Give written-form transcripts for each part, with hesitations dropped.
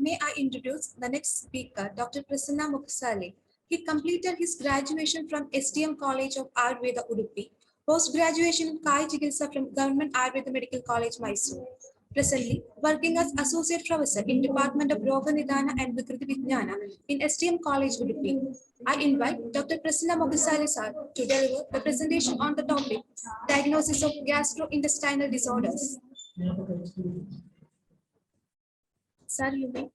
may I introduce the next speaker, Dr. Prasanna Mukhsale. He completed his graduation from STM College of Ayurveda, Udupi, post-graduation in Kai Chikitsa from Government Ayurveda Medical College, Mysore. Presently, working as Associate Professor in Department of Roga Nidana and Vikriti Vijnana in STM College, Udupi. I invite Dr. Prasanna Mukhsale sir to deliver the presentation on the topic, Diagnosis of Gastrointestinal Disorders. Sir, you may.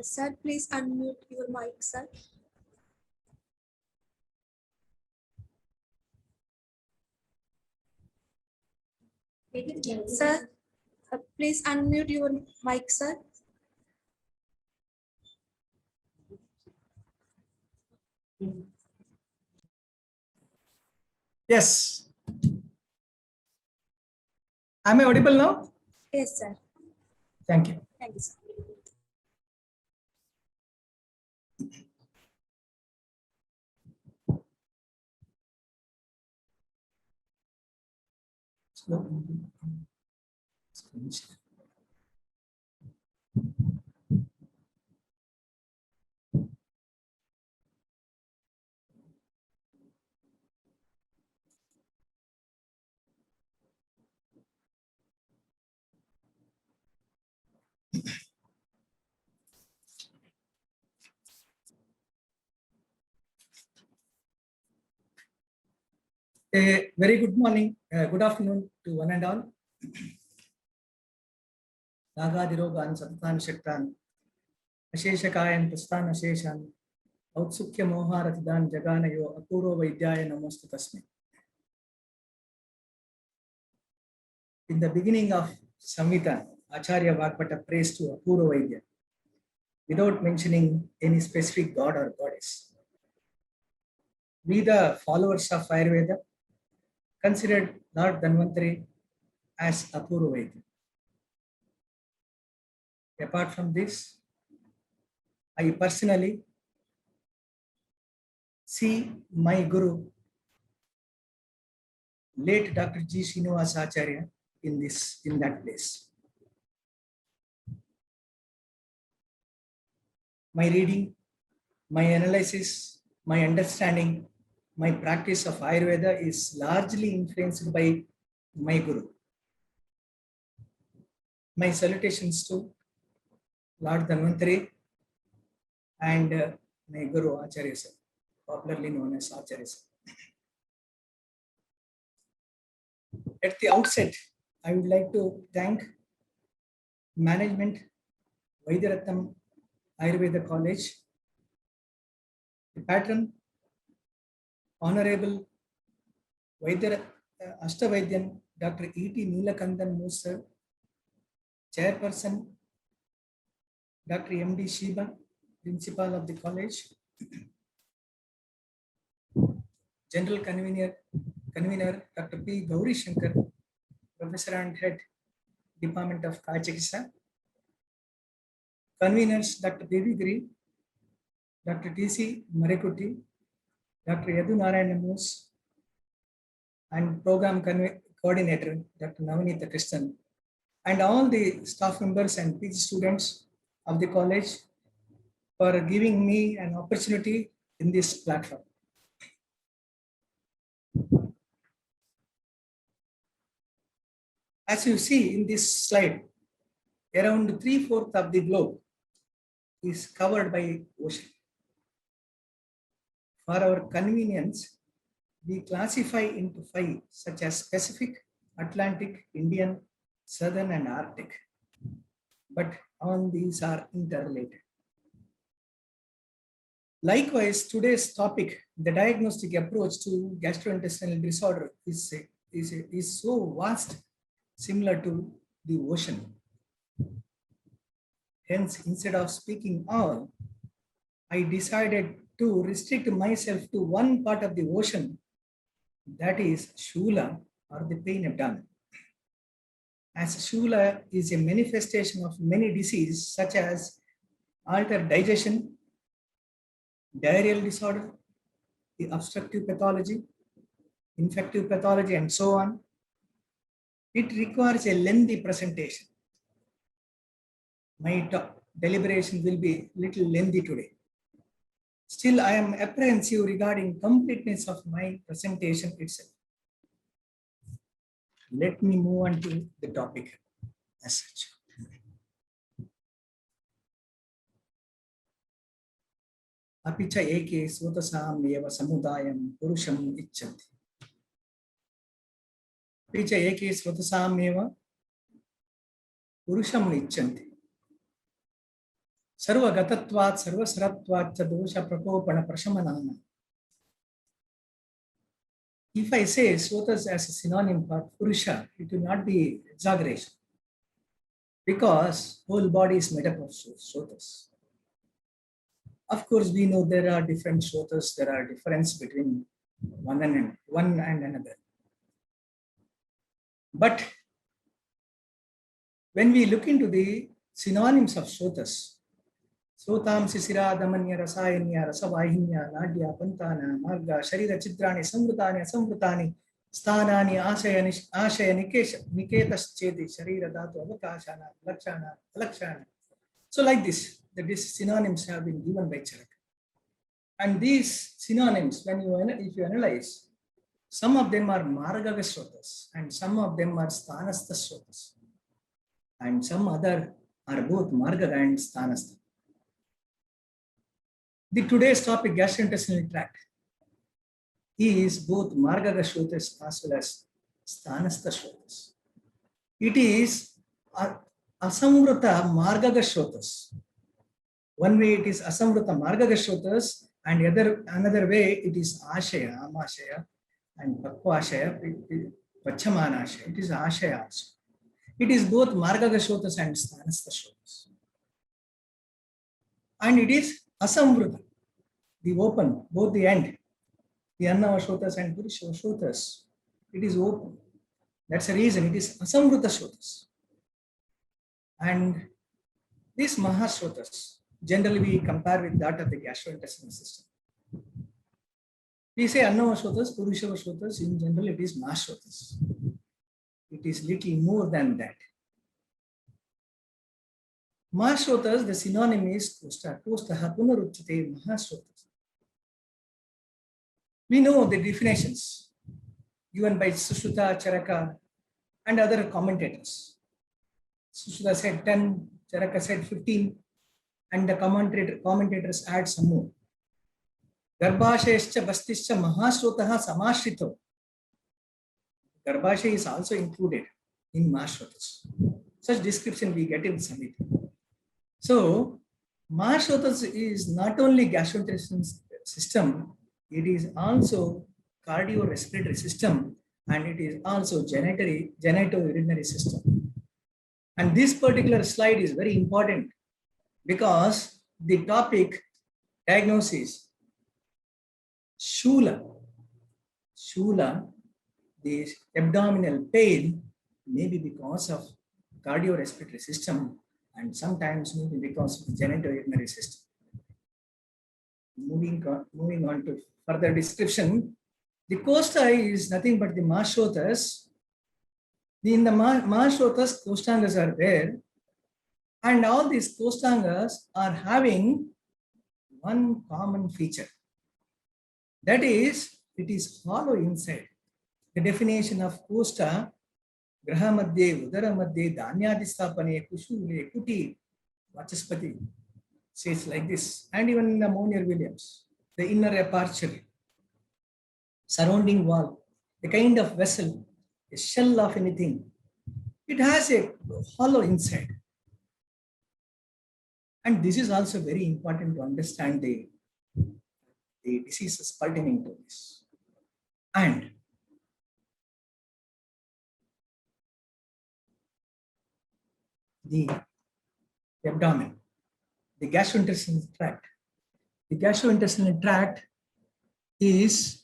Sir, please unmute your mic, sir. Sir, please unmute your mic, sir. Yes. Am I audible now? Yes, sir. Thank you. Thank you, sir. A very good morning, good afternoon to one and all. Nagadirogan Satatan Shaktan, Asheshakayan Prasthana Sheshan, Outsukya Moharatidan Jaganayo, Apuro Vaidyaya Namostu Tasmi. In the beginning of Samhita, Acharya Vakpata prays to Apuro Vaidya without mentioning any specific god or goddess. We, the followers of Ayurveda, considered Lord Dhanvantari as Apuro Vaidya. Apart from this, I personally see my Guru, late Dr. G. Srinivasa Acharya, in that place. My reading, my analysis, my understanding, my practice of Ayurveda is largely influenced by my Guru. My salutations to Lord Dhanvantari and my Guru Acharya sir, popularly known as Acharya sir. At the outset, I would like to thank management, Vaidyaratnam Ayurveda College, the patron, Honorable Ashtavaidyan Dr. E.T. Neelakandan Musa, Chairperson Dr. M.D. Shiba, Principal of the college, General Convener Dr. P. Gauri Shankar, Professor and Head, Department of Kai Chikitsa, Conveners Dr. Devi Giri, Dr. T.C. Marikutti, Dr. Yadu Narayana Moose, and Program Coordinator Dr. Navanita Krishnan, and all the staff members and PG students of the college for giving me an opportunity in this platform. As you see in this slide, around 3/4 of the globe is covered by ocean. For our convenience, we classify into 5, such as Pacific, Atlantic, Indian, Southern, and Arctic. But all these are interrelated. Likewise, today's topic, the diagnostic approach to gastrointestinal disorder, is so vast, similar to the ocean. Hence, instead of speaking all, I decided to restrict myself to one part of the ocean, that is Shula or the pain abdomen. As Shula is a manifestation of many diseases such as altered digestion, diarrheal disorder, the obstructive pathology, infective pathology, and so on, it requires a lengthy presentation. My deliberation will be little lengthy today. Still, I am apprehensive regarding completeness of my presentation itself. Let me move on to the topic as such. अपि च एके स्वतसाम्येव समुदायं पुरुषम् इच्छन्ति. अपि च एके स्वतसाम्येव पुरुषम् इच्छन्ति. सर्वगतत्वात् सर्वसरत्वात् च दोष प्रकोपण प्रशमनानाम्. If I say Swatas as a synonym for Purusha, it will not be exaggeration, because whole body is made up of Swatas. Of course, we know there are different Swatas, there are difference between one and another. But when we look into the synonyms of Swatas, Sotam Sisira Damanya Rasayanya Rasavahinya Nadya Pantana Marga Sharira Chitrani Samrutani Asamrutani Sthanani Ashaya Niketas Cheti Sharira Dhatu Avakashana Lakshana Lakshana. So like this, these synonyms have been given by Charaka. And these synonyms, if you analyze, some of them are Margaga Swatas and some of them are Sthanastha Swatas. And some other are both Margaga and Sthanastha. The today's topic, gastrointestinal tract, is both Margaga Shrotas as well as Sthanastha Shrotas. It is Asamvrata Margaga Shrotas. One way it is Asamvrata Margaga Shrotas, and another way it is Ashaya, Amashaya, and Pakvashaya, Pachamanashaya. It is Ashaya also. It is both Margaga Shrotas and Sthanastha Shrotas. And it is Asamvrata, the open, both the end, the Annava Shrotas and Purusha Shrotas, it is open. That's the reason it is Asamvrata Shrotas. And these Mahashrotas, generally we compare with that of the gastrointestinal system. We say Annava Shrotas, Purusha Shrotas, in general it is Mahashrotas. It is little more than that. Mahashrotas, the synonym is Kosta. Kostaha Punaruchate Mahashrotas. We know the definitions given by Sushruta, Charaka, and other commentators. Sushruta said 10, Charaka said 15, and the commentators add some more. Garbhashayascha Bastischa Mahashrotaha Samashrito. Garbhashaya is also included in Mahashrotas. Such description we get in Samhita. So, Mahashrotas is not only gastrointestinal system, it is also cardiorespiratory system, and it is also genitourinary system. And this particular slide is very important because the topic diagnosis, Shula, the abdominal pain may be because of cardiorespiratory system, and sometimes maybe because of the genitourinary system. Moving on to further description, the costa is nothing but the Mahashrotas. In the Mahashrotas, Kostangas are there, and all these Kostangas are having one common feature. That is, it is hollow inside. The definition of Kosta, Graha Madhye, Udara Madhye, Dhanyadistapane, Kushule, Kuti, Vachaspati, says like this. And even in the Monier-Williams, the inner aperture, surrounding wall, a kind of vessel, a shell of anything, it has a hollow inside. And this is also very important to understand the diseases pertaining to this. And the abdomen, the gastrointestinal tract. The gastrointestinal tract is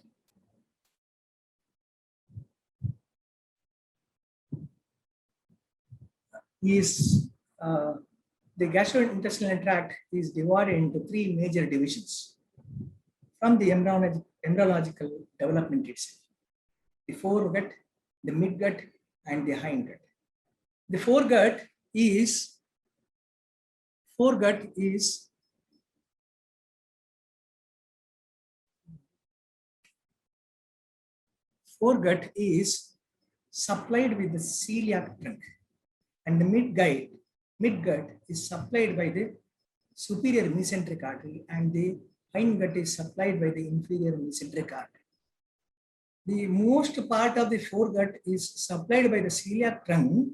is the gastrointestinal tract is divided into three major divisions from the embryological development itself: the foregut, the midgut, and the hindgut. The foregut is supplied with the celiac trunk, and the midgut is supplied by the superior mesenteric artery, and the hindgut is supplied by the inferior mesenteric artery. The most part of the foregut is supplied by the celiac trunk,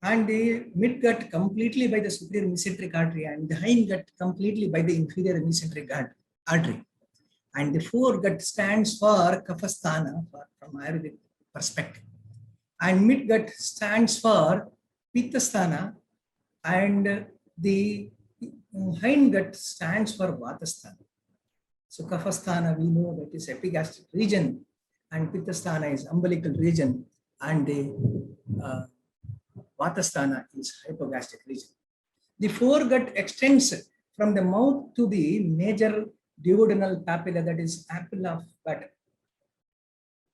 and the midgut completely by the superior mesenteric artery, and the hindgut completely by the inferior mesenteric artery. And the foregut stands for Kaphasthana from Ayurvedic perspective, and midgut stands for Pittasthana, and the hindgut stands for Vatasthana. So Kaphasthana, we know that is epigastric region, and Pittasthana is umbilical region, and the Vatasthana is hypogastric region. The foregut extends from the mouth to the major duodenal papilla, that is ampulla of Vater.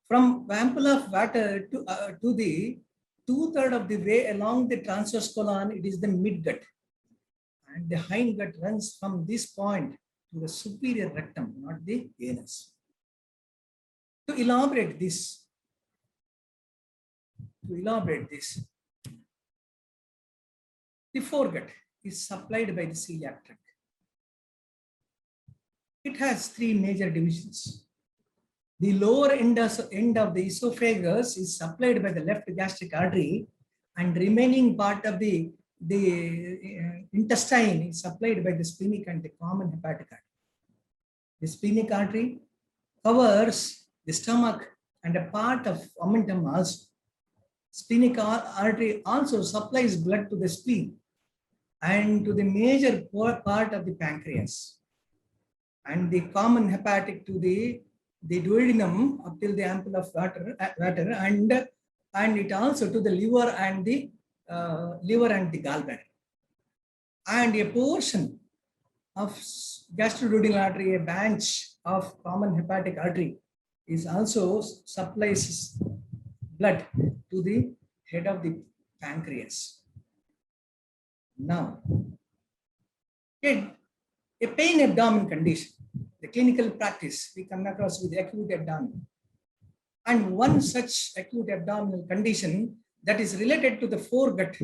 From ampulla of Vater to the 2/3 of the way along the transverse colon, it is the midgut, and the hindgut runs from this point to the superior rectum, not the anus. To elaborate this, the foregut is supplied by the celiac trunk. It has three major divisions. The lower end of the esophagus is supplied by the left gastric artery, and remaining part of the intestine is supplied by the splenic and the common hepatic artery. The splenic artery covers the stomach and a part of omentum also. Splenic artery also supplies blood to the spleen and to the major part of the pancreas, and the common hepatic to the duodenum up till the ampulla of Vater, and it also to the liver and the gallbladder. And a portion of gastroduodenal artery, a branch of common hepatic artery, is also supplies blood to the head of the pancreas. Now, a pain abdomen condition, the clinical practice we come across with acute abdomen, and one such acute abdominal condition that is related to the foregut,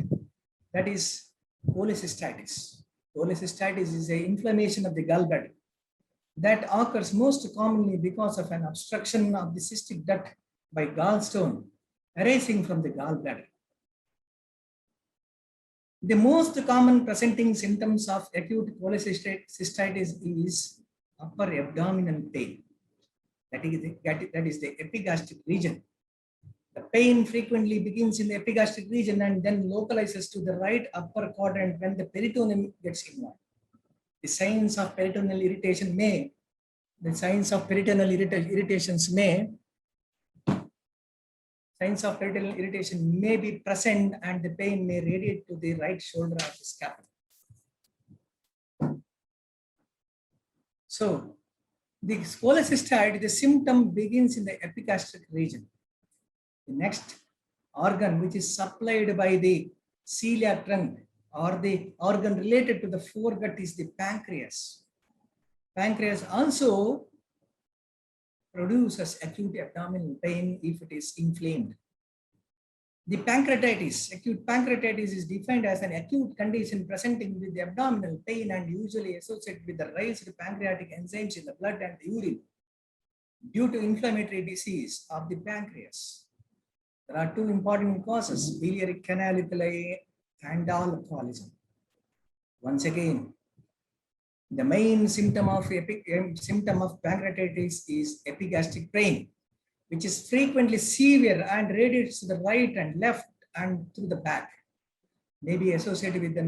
that is cholecystitis. Cholecystitis is an inflammation of the gallbladder that occurs most commonly because of an obstruction of the cystic duct by gallstone arising from the gallbladder. The most common presenting symptoms of acute cholecystitis is upper abdominal pain. That is the epigastric region. The pain frequently begins in the epigastric region and then localizes to the right upper quadrant when the peritoneum gets involved. The signs of peritoneal irritation may be present, and the pain may radiate to the right shoulder of the scapula. So, the cholecystitis, the symptom begins in the epigastric region. The next organ which is supplied by the celiac trunk, or the organ related to the foregut, is the pancreas. Pancreas also produces acute abdominal pain if it is inflamed. The pancreatitis, acute pancreatitis, is defined as an acute condition presenting with the abdominal pain and usually associated with the raised pancreatic enzymes in the blood and the urine due to inflammatory disease of the pancreas. There are two important causes: biliary canalopathy and alcoholism. Once again, the main symptom of pancreatitis is epigastric pain, which is frequently severe and radiates to the right and left and through the back. May be associated with the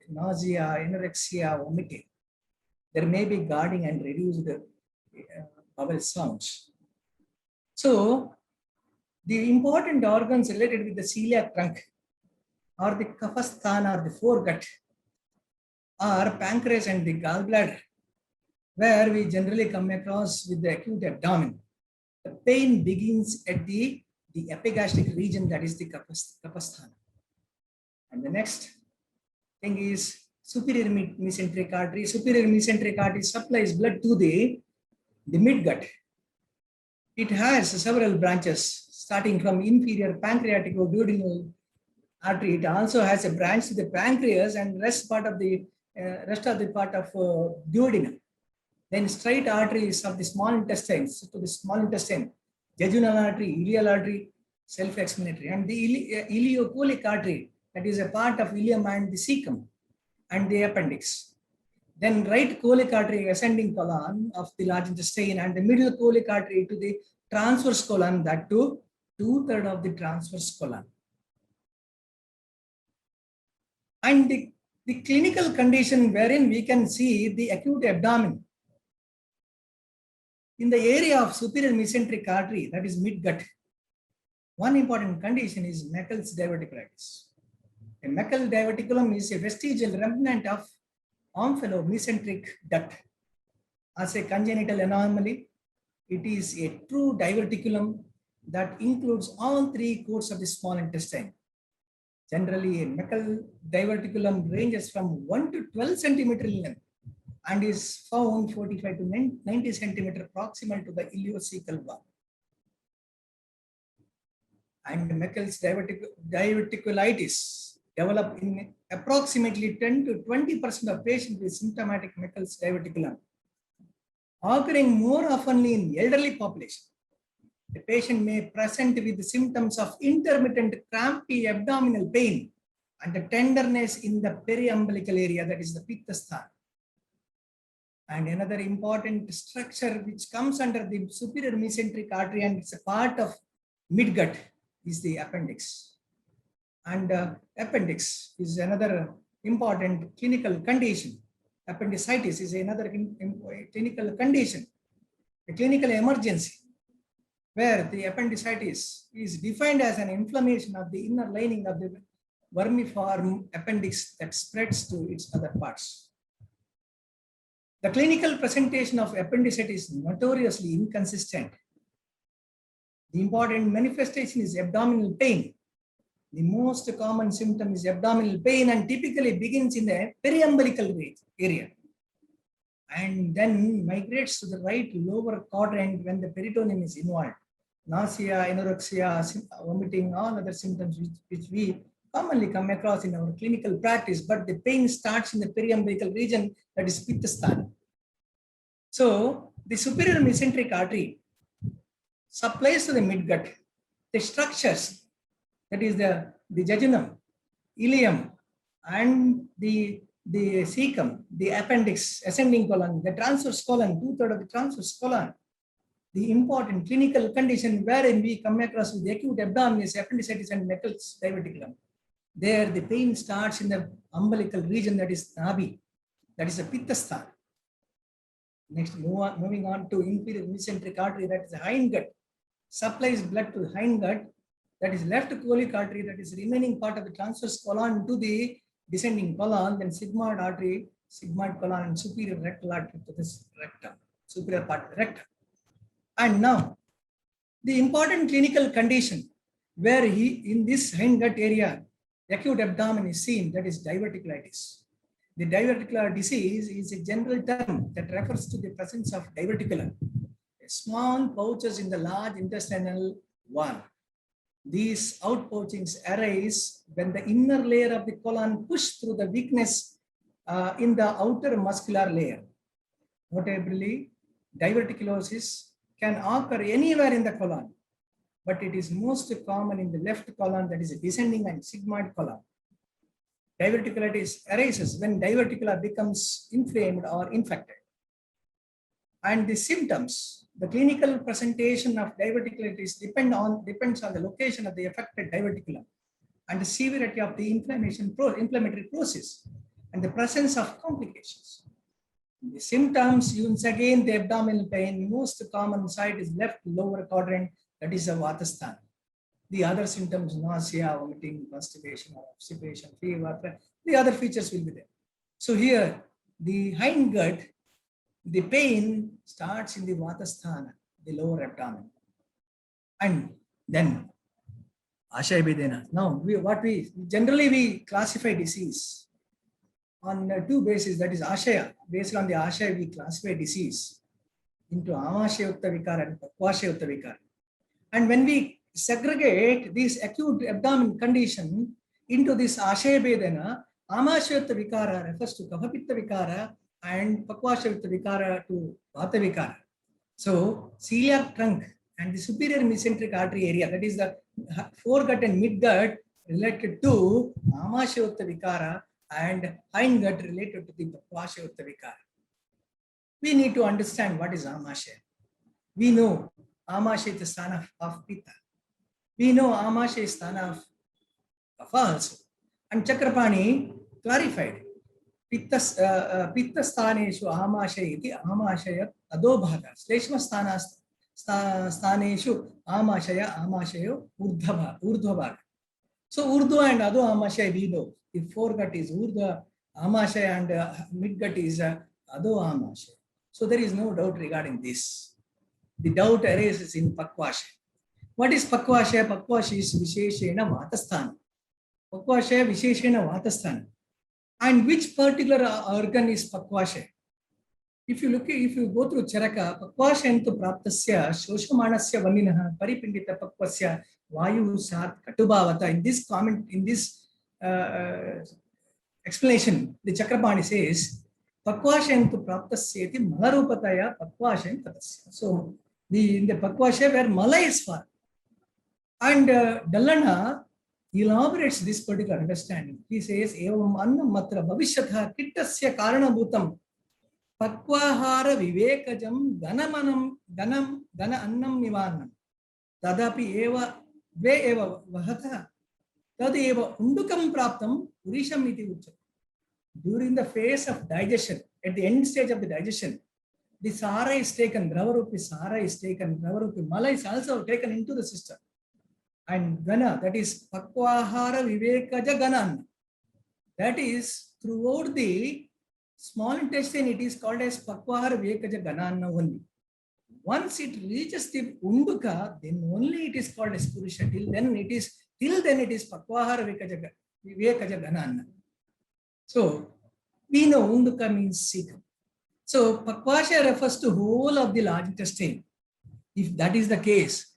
nausea, anorexia, vomiting. There may be guarding and reduced bowel sounds. So, the important organs related with the celiac trunk or the Kaphasthana or the foregut, or pancreas and the gallbladder, where we generally come across with the acute abdomen. The pain begins at the epigastric region, that is the Kaphasthana. And the next thing is superior mesenteric artery. Superior mesenteric artery supplies blood to the midgut. It has several branches starting from inferior pancreatic or duodenal artery. It also has a branch to the pancreas and rest of the part of duodenum. Then straight arteries of the small intestines to the small intestine, jejunal artery, ileal artery, self-explanatory, and the ileocolic artery, that is a part of ileum and the cecum and the appendix. Then right colic artery, ascending colon of the large intestine, and the middle colic artery to the transverse colon, that to 2/3 of the transverse colon. And the clinical condition wherein we can see the acute abdomen in the area of superior mesenteric artery, that is midgut. One important condition is Meckel's diverticulitis. A Meckel diverticulum is a vestigial remnant of omphallomesenteric duct. As a congenital anomaly, it is a true diverticulum that includes all three courts of the small intestine. Generally, a Meckel diverticulum ranges from 1 to 12 centimeter in length and is found 45 to 90 centimeter proximal to the ileocecal wall. And Meckel's diverticulitis develop in approximately 10 to 20% of patients with symptomatic Meckel's diverticulum, occurring more often in elderly population. The patient may present with symptoms of intermittent crampy abdominal pain and the tenderness in the periumbilical area, that is the Pittasthana. And another important structure which comes under the superior mesenteric artery and it's a part of midgut is the appendix. And appendix is another important clinical condition. Appendicitis is another clinical condition, a clinical emergency, where the appendicitis is defined as an inflammation of the inner lining of the vermiform appendix that spreads to its other parts. The clinical presentation of appendicitis is notoriously inconsistent. The important manifestation is abdominal pain. The most common symptom is abdominal pain and typically begins in the periumbilical area and then migrates to the right lower quadrant when the peritoneum is involved. Nausea, anorexia, vomiting, all other symptoms which we commonly come across in our clinical practice, but the pain starts in the periumbilical region, that is Pittasthana. So the superior mesenteric artery supplies to the midgut the structures, that is the jejunum, ileum, and the cecum, the appendix, ascending colon, the transverse colon, 2/3 of the transverse colon. The important clinical condition wherein we come across with the acute abdomen is appendicitis and Meckel's diverticulum. There the pain starts in the umbilical region, that is Nabi, that is the Pittasthana. Next, moving on to inferior mesenteric artery, that is the hindgut, supplies blood to the hindgut, that is left colic artery, that is remaining part of the transverse colon to the descending colon, then sigmoid artery, sigmoid colon, and superior rectal artery to this rectum, superior part of the rectum. And now, the important clinical condition where in this hindgut area, the acute abdomen is seen, that is diverticulitis. The diverticular disease is a general term that refers to the presence of diverticulum, small pouches in the large intestinal wall. These outpouchings arise when the inner layer of the colon pushes through the weakness in the outer muscular layer. Notably, diverticulosis can occur anywhere in the colon, but it is most common in the left colon, that is a descending and sigmoid colon. Diverticulitis arises when diverticula becomes inflamed or infected. And the symptoms, the clinical presentation of diverticulitis depends on the location of the affected diverticulum and the severity of the inflammatory process and the presence of complications. The symptoms, once again, the abdominal pain, most common site is left lower quadrant, that is the Vatasthana. The other symptoms, nausea, vomiting, constipation, or obstipation, fever, the other features will be there. So here, the hindgut, the pain starts in the Vatasthana, the lower abdomen. And then Ashaya Vedana. Now, we generally classify disease on two bases. That is Ashaya. Based on the Ashaya, we classify disease into Amashayutta Vikara and Pakvashayutta Vikara. And when we segregate this acute abdomen condition into this Ashaya Vedana, Amashayutta Vikara refers to Kaphapitta Vikara and Pakvashayutta Vikara to Vata Vikara. So, celiac trunk and the superior mesenteric artery area, that is the foregut and midgut, related to Amashayutta Vikara, and hindgut related to the Pakvashayutta Vikara. We need to understand what is Amashaya. We know Amashaya is the sthana of Pitta. We know Amashaya is sthana of Kapha also. And Chakrapani clarified. Pitta sthaneshu Amashaya iti Amashaya adobhaga. Shleshma sthaneshu Amashayo urdhva. So Urdhva and Adho Amashaya we know. The foregut is Urdhva Amashaya and midgut is Adho Amashaya. So there is no doubt regarding this. The doubt arises in Pakvashaya. What is Pakvashaya? Pakvashaya is Visheshena Vatasthana. Pakvashaya Visheshena Vatasthana. And which particular organ is Pakvashaya? If you go through Charaka, Pakvashayantu Praptasya Shoshamanasya Vaninaha Paripindita Pakvasya Vayu Sat Katubhavata. In this comment, in this explanation, the Chakrapani says, Pakvashayantu Praptasya Malarupataya Pakvashayam Patasya. So, in the Pakvashaya where Mala is found. And Dallana elaborates this particular understanding. He says, Evam annam matra bhavishyatha kittasya karanabhutam pakvahara vivekajam dhanamanam dhanam dhana annam nivanam tadapi eva ve eva vahata tad eva undukam praptam purisham iti uchyate. During the phase of digestion, at the end stage of the digestion, the sara is taken, Dravarupi sara is taken, Dravarupi mala is also taken into the system. And Gana, that is Pakvahara Vivekaja Ganan. That is throughout the small intestine, it is called as Pakvahara Vivekaja Ganana only. Once it reaches the Unduka, then only it is called as Purusha. Till then it is Pakvahara Vivekaja Ganana. So we know Unduka means Sikha. So Pakvasha refers to whole of the large intestine. If that is the case,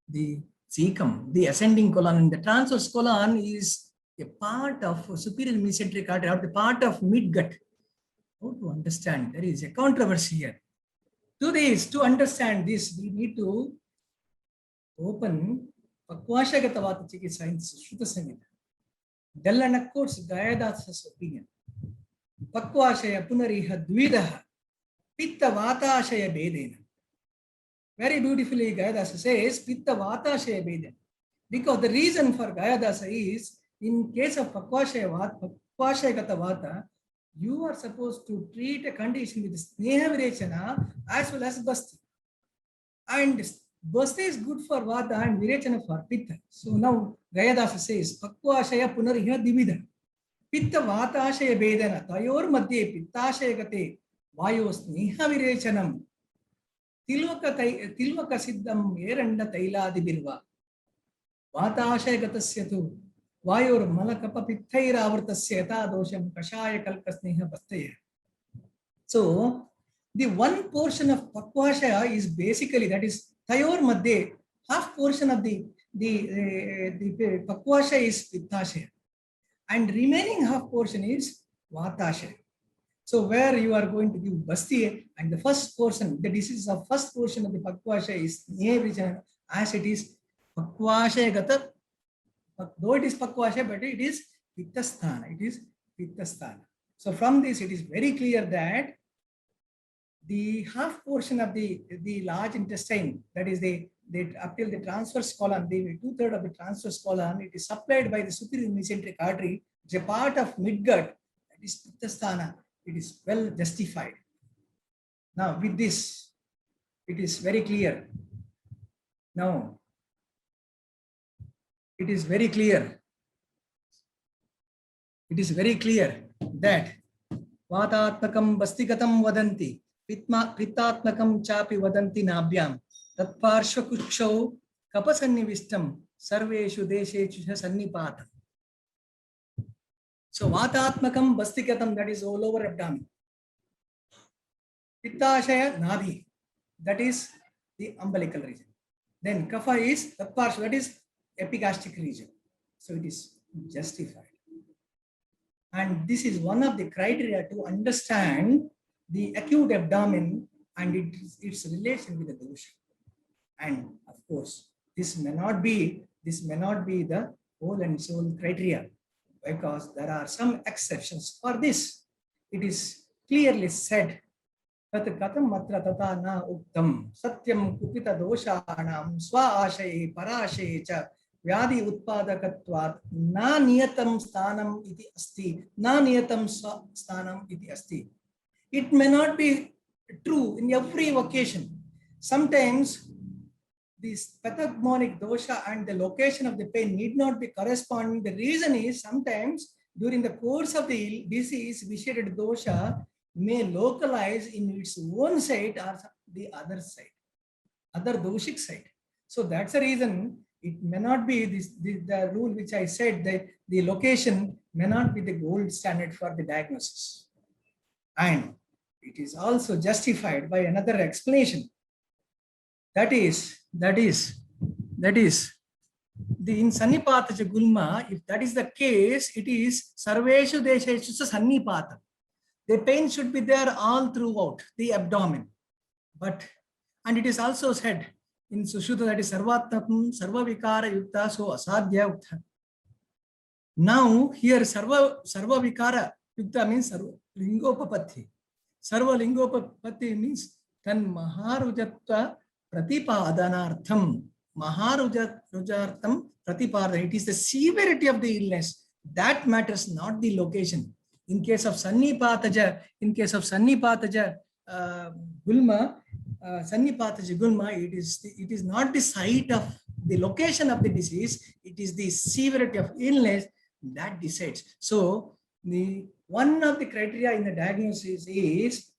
the cecum, the ascending colon, and the transverse colon is a part of superior mesenteric artery, or the part of midgut. How to understand? There is a controversy here. To understand this, we need to open Pakvashagata Vata Chikitsa in Shruta Samhita. Dallana quotes Gayadasa's opinion. Pakvashaya punariha dvidaha pitta vatashaya bedena. Very beautifully, Gayadasa says, Pitta Vatashaya Vedana. Because the reason for Gayadasa is, in case of Pakvashaya Gata Vata, you are supposed to treat a condition with Sneha Virechana as well as Basti. And Basti is good for Vata and Virechana for Pitta. So now Gayadasa says, Pakvashaya Punariha Divida. Pitta Vatashaya Vedana. Tayor Madhye Pittashaya Gate Vayo Sneha Virechanam. Tilvaka Siddham Eranda Tailadi Birva. Vatashaya Gatasyatu Vayor Malakapa Pittaira Avartasyata Dosham Kashaya Kalkasneha Bastaya. So, the one portion of Pakvashaya is basically, that is Tayor Madhye, half portion of the Pakvashaya is Pittashaya, and remaining half portion is Vatashaya. So where you are going to give Basti, and the first portion, the disease of first portion of the Pakvashaya is Neha, as it is Pakvashaya Gata, though it is Pakvashaya, but it is Pittasthana. It is Pittasthana. So from this, it is very clear that the half portion of the large intestine, that is up till the transverse colon, the 2/3 of the transverse colon, it is supplied by the superior mesenteric artery. It's a part of midgut, that is Pittasthana. It is well justified. Now with this, it is very clear. Now, it is very clear. It is very clear that Vatatmakam Bastikatam Vadanti, Pittatmakam Chapi Vadanti Nabhyam, Tatparshvakuchau Kapasannivistam, Sarveshu Deshechu Sannipatam. So Vatatmakam Bastikatam, that is all over abdomen. Pittashaya Nadi, that is the umbilical region. Then Kapha is Tatparshva, that is epigastric region. So it is justified. And this is one of the criteria to understand the acute abdomen and its relation with the dosha. And of course, this may not be the whole and sole criteria, because there are some exceptions for this. It is clearly said that katam matra tata na uktam satyam kupita doshanam swa ashaye parashaye cha Vyadi utpadakatvat na niyatam sthanam iti asti, na niyatam sthanam iti asti. It may not be true in every occasion. Sometimes this pathognomonic dosha and the location of the pain need not be corresponding. The reason is sometimes during the course of the disease, vitiated dosha may localize in its own site or the other site, other doshic site. So that's the reason. It may not be the rule which I said, that the location may not be the gold standard for the diagnosis. And it is also justified by another explanation. That is the in Sannipataja Gulma, if that is the case, it is Sarveshu Desheshu Sannipata. The pain should be there all throughout the abdomen. And it is also said in Sushruta that is Sarvatapam Sarva Vikara Yukta, so Asadhya Ukta. Now here Sarva Vikara Yukta means Sarva Lingopapatti. Sarva Lingopapatti means Tan Maharujatva Pratipadanartham. Maharujartham Pratipadana. It is the severity of the illness that matters, not the location. In case of Sannipataja Gulma, it is not the site of the location of the disease, it is the severity of illness that decides. So the one of the criteria in the diagnosis is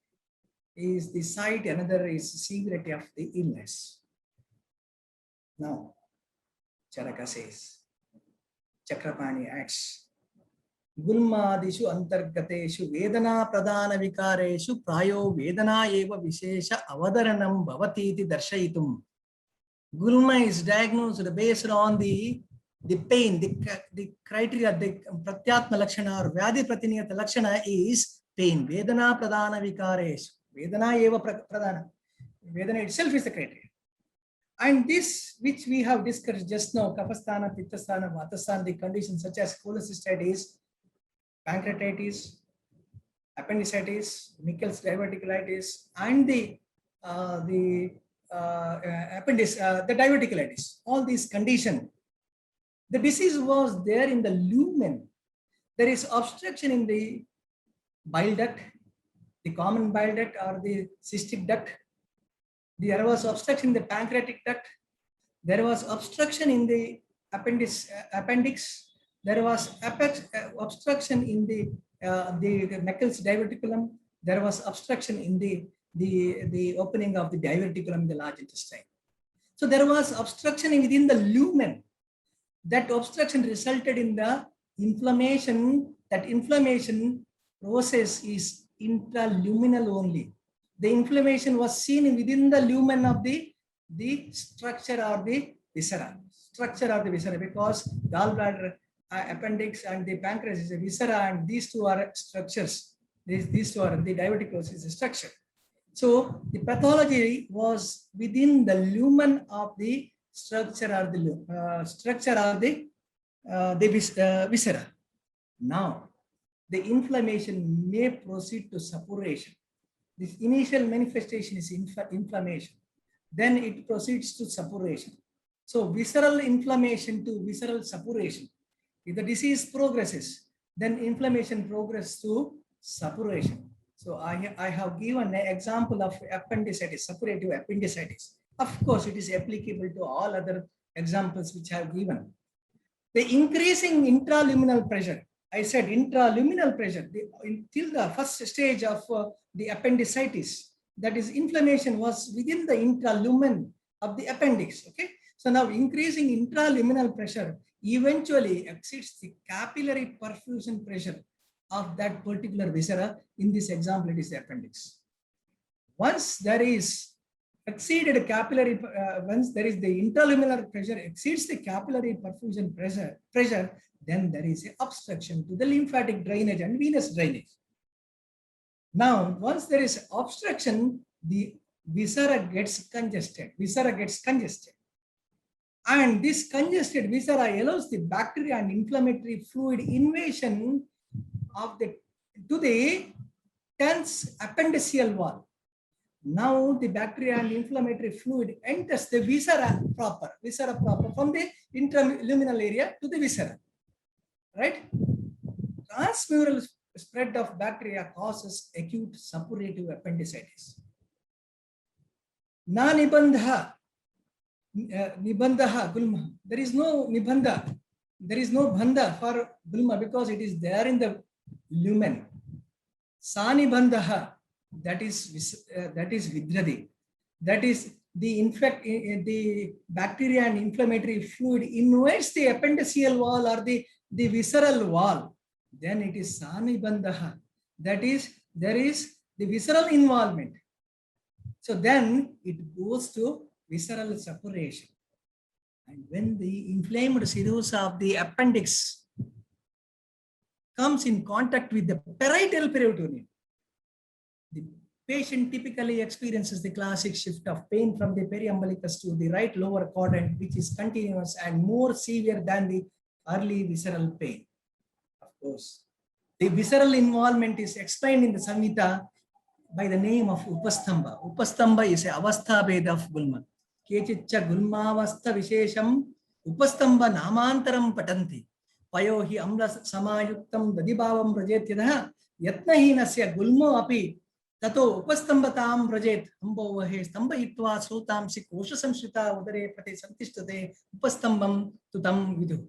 the site, another is severity of the illness. Now Charaka says, Chakrapani adds, Gulmadishu antargateshu vedana pradana vikareshu prayo vedana eva vishesha avadaranam bhavati iti darshayitum. Gulma is diagnosed based on the pain, the criteria, the pratyatma lakshana or vyadhi pratiniyata lakshana is pain. Vedana pradana vikareshu. Vedana eva pradana. Vedana itself is the criteria. And this, which we have discussed just now, kapasthana, pittasthana, vatasthana, the conditions such as cholecystitis, pancreatitis, appendicitis, Meckel's diverticulitis, and the diverticulitis, all these conditions, the disease was there in the lumen. There is obstruction in the bile duct, the common bile duct or the cystic duct. There was obstruction in the pancreatic duct. There was obstruction in the appendix. There was obstruction in the Meckel's diverticulum. There was obstruction in the opening of the diverticulum in the large intestine. So there was obstruction within the lumen. That obstruction resulted in the inflammation. That inflammation process is intraluminal only. The inflammation was seen within the lumen of the structure or the viscera. Because gallbladder, appendix and the pancreas is a viscera, and these two are structures. These two are the diverticulus is a structure. So the pathology was within the lumen of the structure or the viscera. Now the inflammation may proceed to suppuration. This initial manifestation is inflammation. Then it proceeds to suppuration. So visceral inflammation to visceral suppuration. If the disease progresses, then inflammation progresses to suppuration. So I have given an example of appendicitis, suppurative appendicitis. Of course, it is applicable to all other examples which I have given. the increasing intraluminal pressure. I said intraluminal pressure until the first stage of the appendicitis, that is inflammation was within the intralumen of the appendix. Okay, so now increasing intraluminal pressure eventually exceeds the capillary perfusion pressure of that particular viscera. In this example, it is the appendix. Once there is exceeded capillary, once there is the intraluminal pressure exceeds the capillary perfusion pressure, then there is an obstruction to the lymphatic drainage and venous drainage. Now, once there is obstruction, the viscera gets congested. And this congested viscera allows the bacteria and inflammatory fluid invasion of to the tense appendiceal wall. Now the bacteria and inflammatory fluid enters the viscera proper from the intraluminal area to the viscera, right? Transmural spread of bacteria causes acute suppurative appendicitis. Na nibandha gulma. There is no nibandha. There is no bandha for gulma because it is there in the lumen. Sa nibandha, that is vidradi. That is the bacteria and inflammatory fluid invades the appendiceal wall or the visceral wall. Then it is sanibandha. That is, there is the visceral involvement. So then it goes to visceral suppuration. And when the inflamed serosa of the appendix comes in contact with the parietal peritoneum, the patient typically experiences the classic shift of pain from the periumbilicus to the right lower quadrant, which is continuous and more severe than the early visceral pain. Of course, the visceral involvement is explained in the Samhita by the name of Upastamba. Upastamba is a avastha beda of gulma. Kechitcha gulmavastha vishesham Upastamba namantaram patanti. Payohi amla samayuktam dadibhavam prajetyadaha yatnahinasya gulmo api tato upastambatam prajet ambovahe stambhayitva srutamsi kosha samshrita udare pate santishtade upastambam tutam vidu.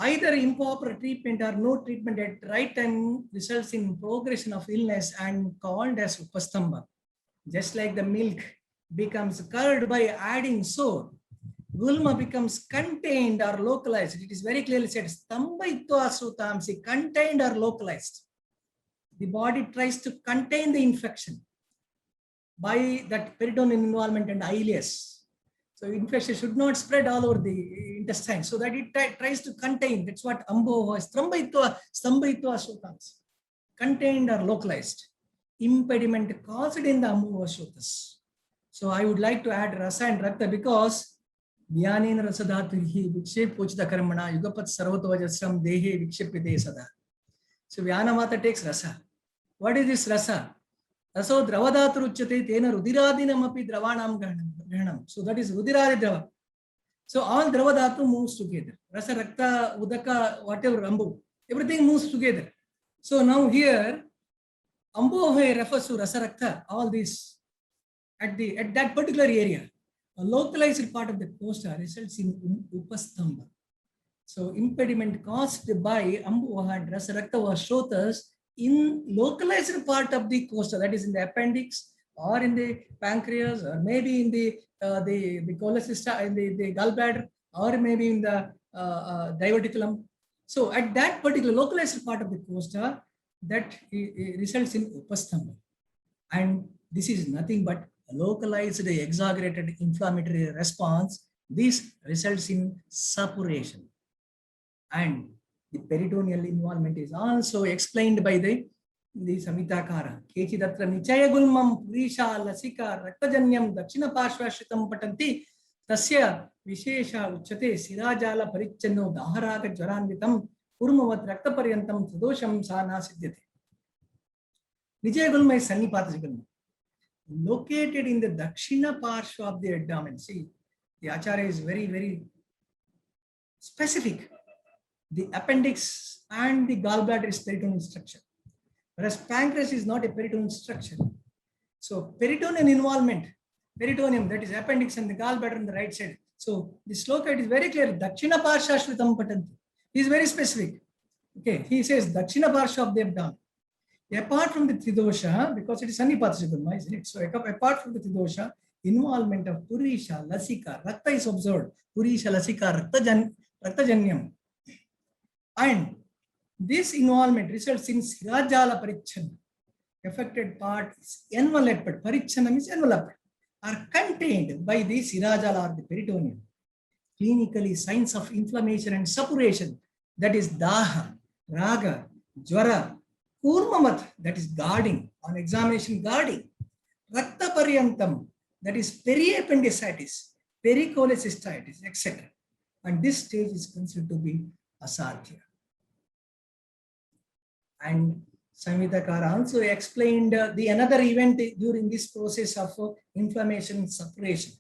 Either improper treatment or no treatment at right time results in progression of illness and called as upastamba. Just like the milk becomes curd by adding sour, gulma becomes contained or localized. It is very clearly said, stambhayitva srutamsi, contained or localized. The body tries to contain the infection by that peritoneal involvement and ileus. So infection should not spread all over the intestine, so that it tries to contain. That's what ambo is. Stambhayitva srutamsi, contained or localized. Impediment caused in the ambovashutas. So I would like to add rasa and rakta because Vyanena rasadhatuhi vikshep pochita karmana yugapat sarvatovajasram dehe vikshepite sada. So Vyanamata takes rasa. What is this rasa? Raso dravadaturuchyate tena rudiradinam api dravanam granam. So that is rudiradi drava. So all dravadatu moves together. Rasa, rakta, udaka, whatever, ambu, everything moves together. So now here, ambohe refers to rasa rakta, all these at that particular area. A localized part of the costa results in upastamba. So impediment caused by amboha and rasa rakta was shotas in localized part of the costa, that is in the appendix or in the pancreas, or maybe in the cholecysta, in the gallbladder, or maybe in the diverticulum. So at that particular localized part of the costa, that results in upastamba. And this is nothing but a localized exaggerated inflammatory response. This results in suppuration. And the peritoneal involvement is also explained by the Samhitakara. Kechidatra nichaya gulmam purisha lasika raktajanyam dakshina parshvashritam patanti tasya vishesha uchate sirajala parichanno daharaga jvaranvitam kurmavat raktaparyantam tradosham sana siddhyate. Nichaya gulma is sannipata gulma, located in the dakshina parshva of the abdomen. See, the Acharya is very, very specific. The appendix and the gallbladder is peritoneal structure, whereas pancreas is not a peritoneal structure. So peritoneal involvement, peritoneum, that is appendix and the gallbladder on the right side, So the sloka, it is very clear. Dakshina Parsha Shrutam Patanti. He is very specific. Okay, he says Dakshina Parsha of the abdomen. Apart from the Tridosha, because it is Sannipatisha Gulma, isn't it? So apart from the Tridosha, involvement of Purisha, Lasika, Rakta is observed. Purisha, Lasika, Raktajanyam. And this involvement results in Sirajala Parichanna. Affected part is enveloped, Parichanna means enveloped, are contained by the Sirajala or the peritoneum. Clinically, signs of inflammation and suppuration, that is Daha, Raga, Jwara, Kurmamat, that is guarding, on examination guarding, Rakta Paryantam, that is periappendicitis, pericholecystitis, etc. And this stage is considered to be asadhya. And Samhitakara also explained the another event during this process of inflammation and suppuration.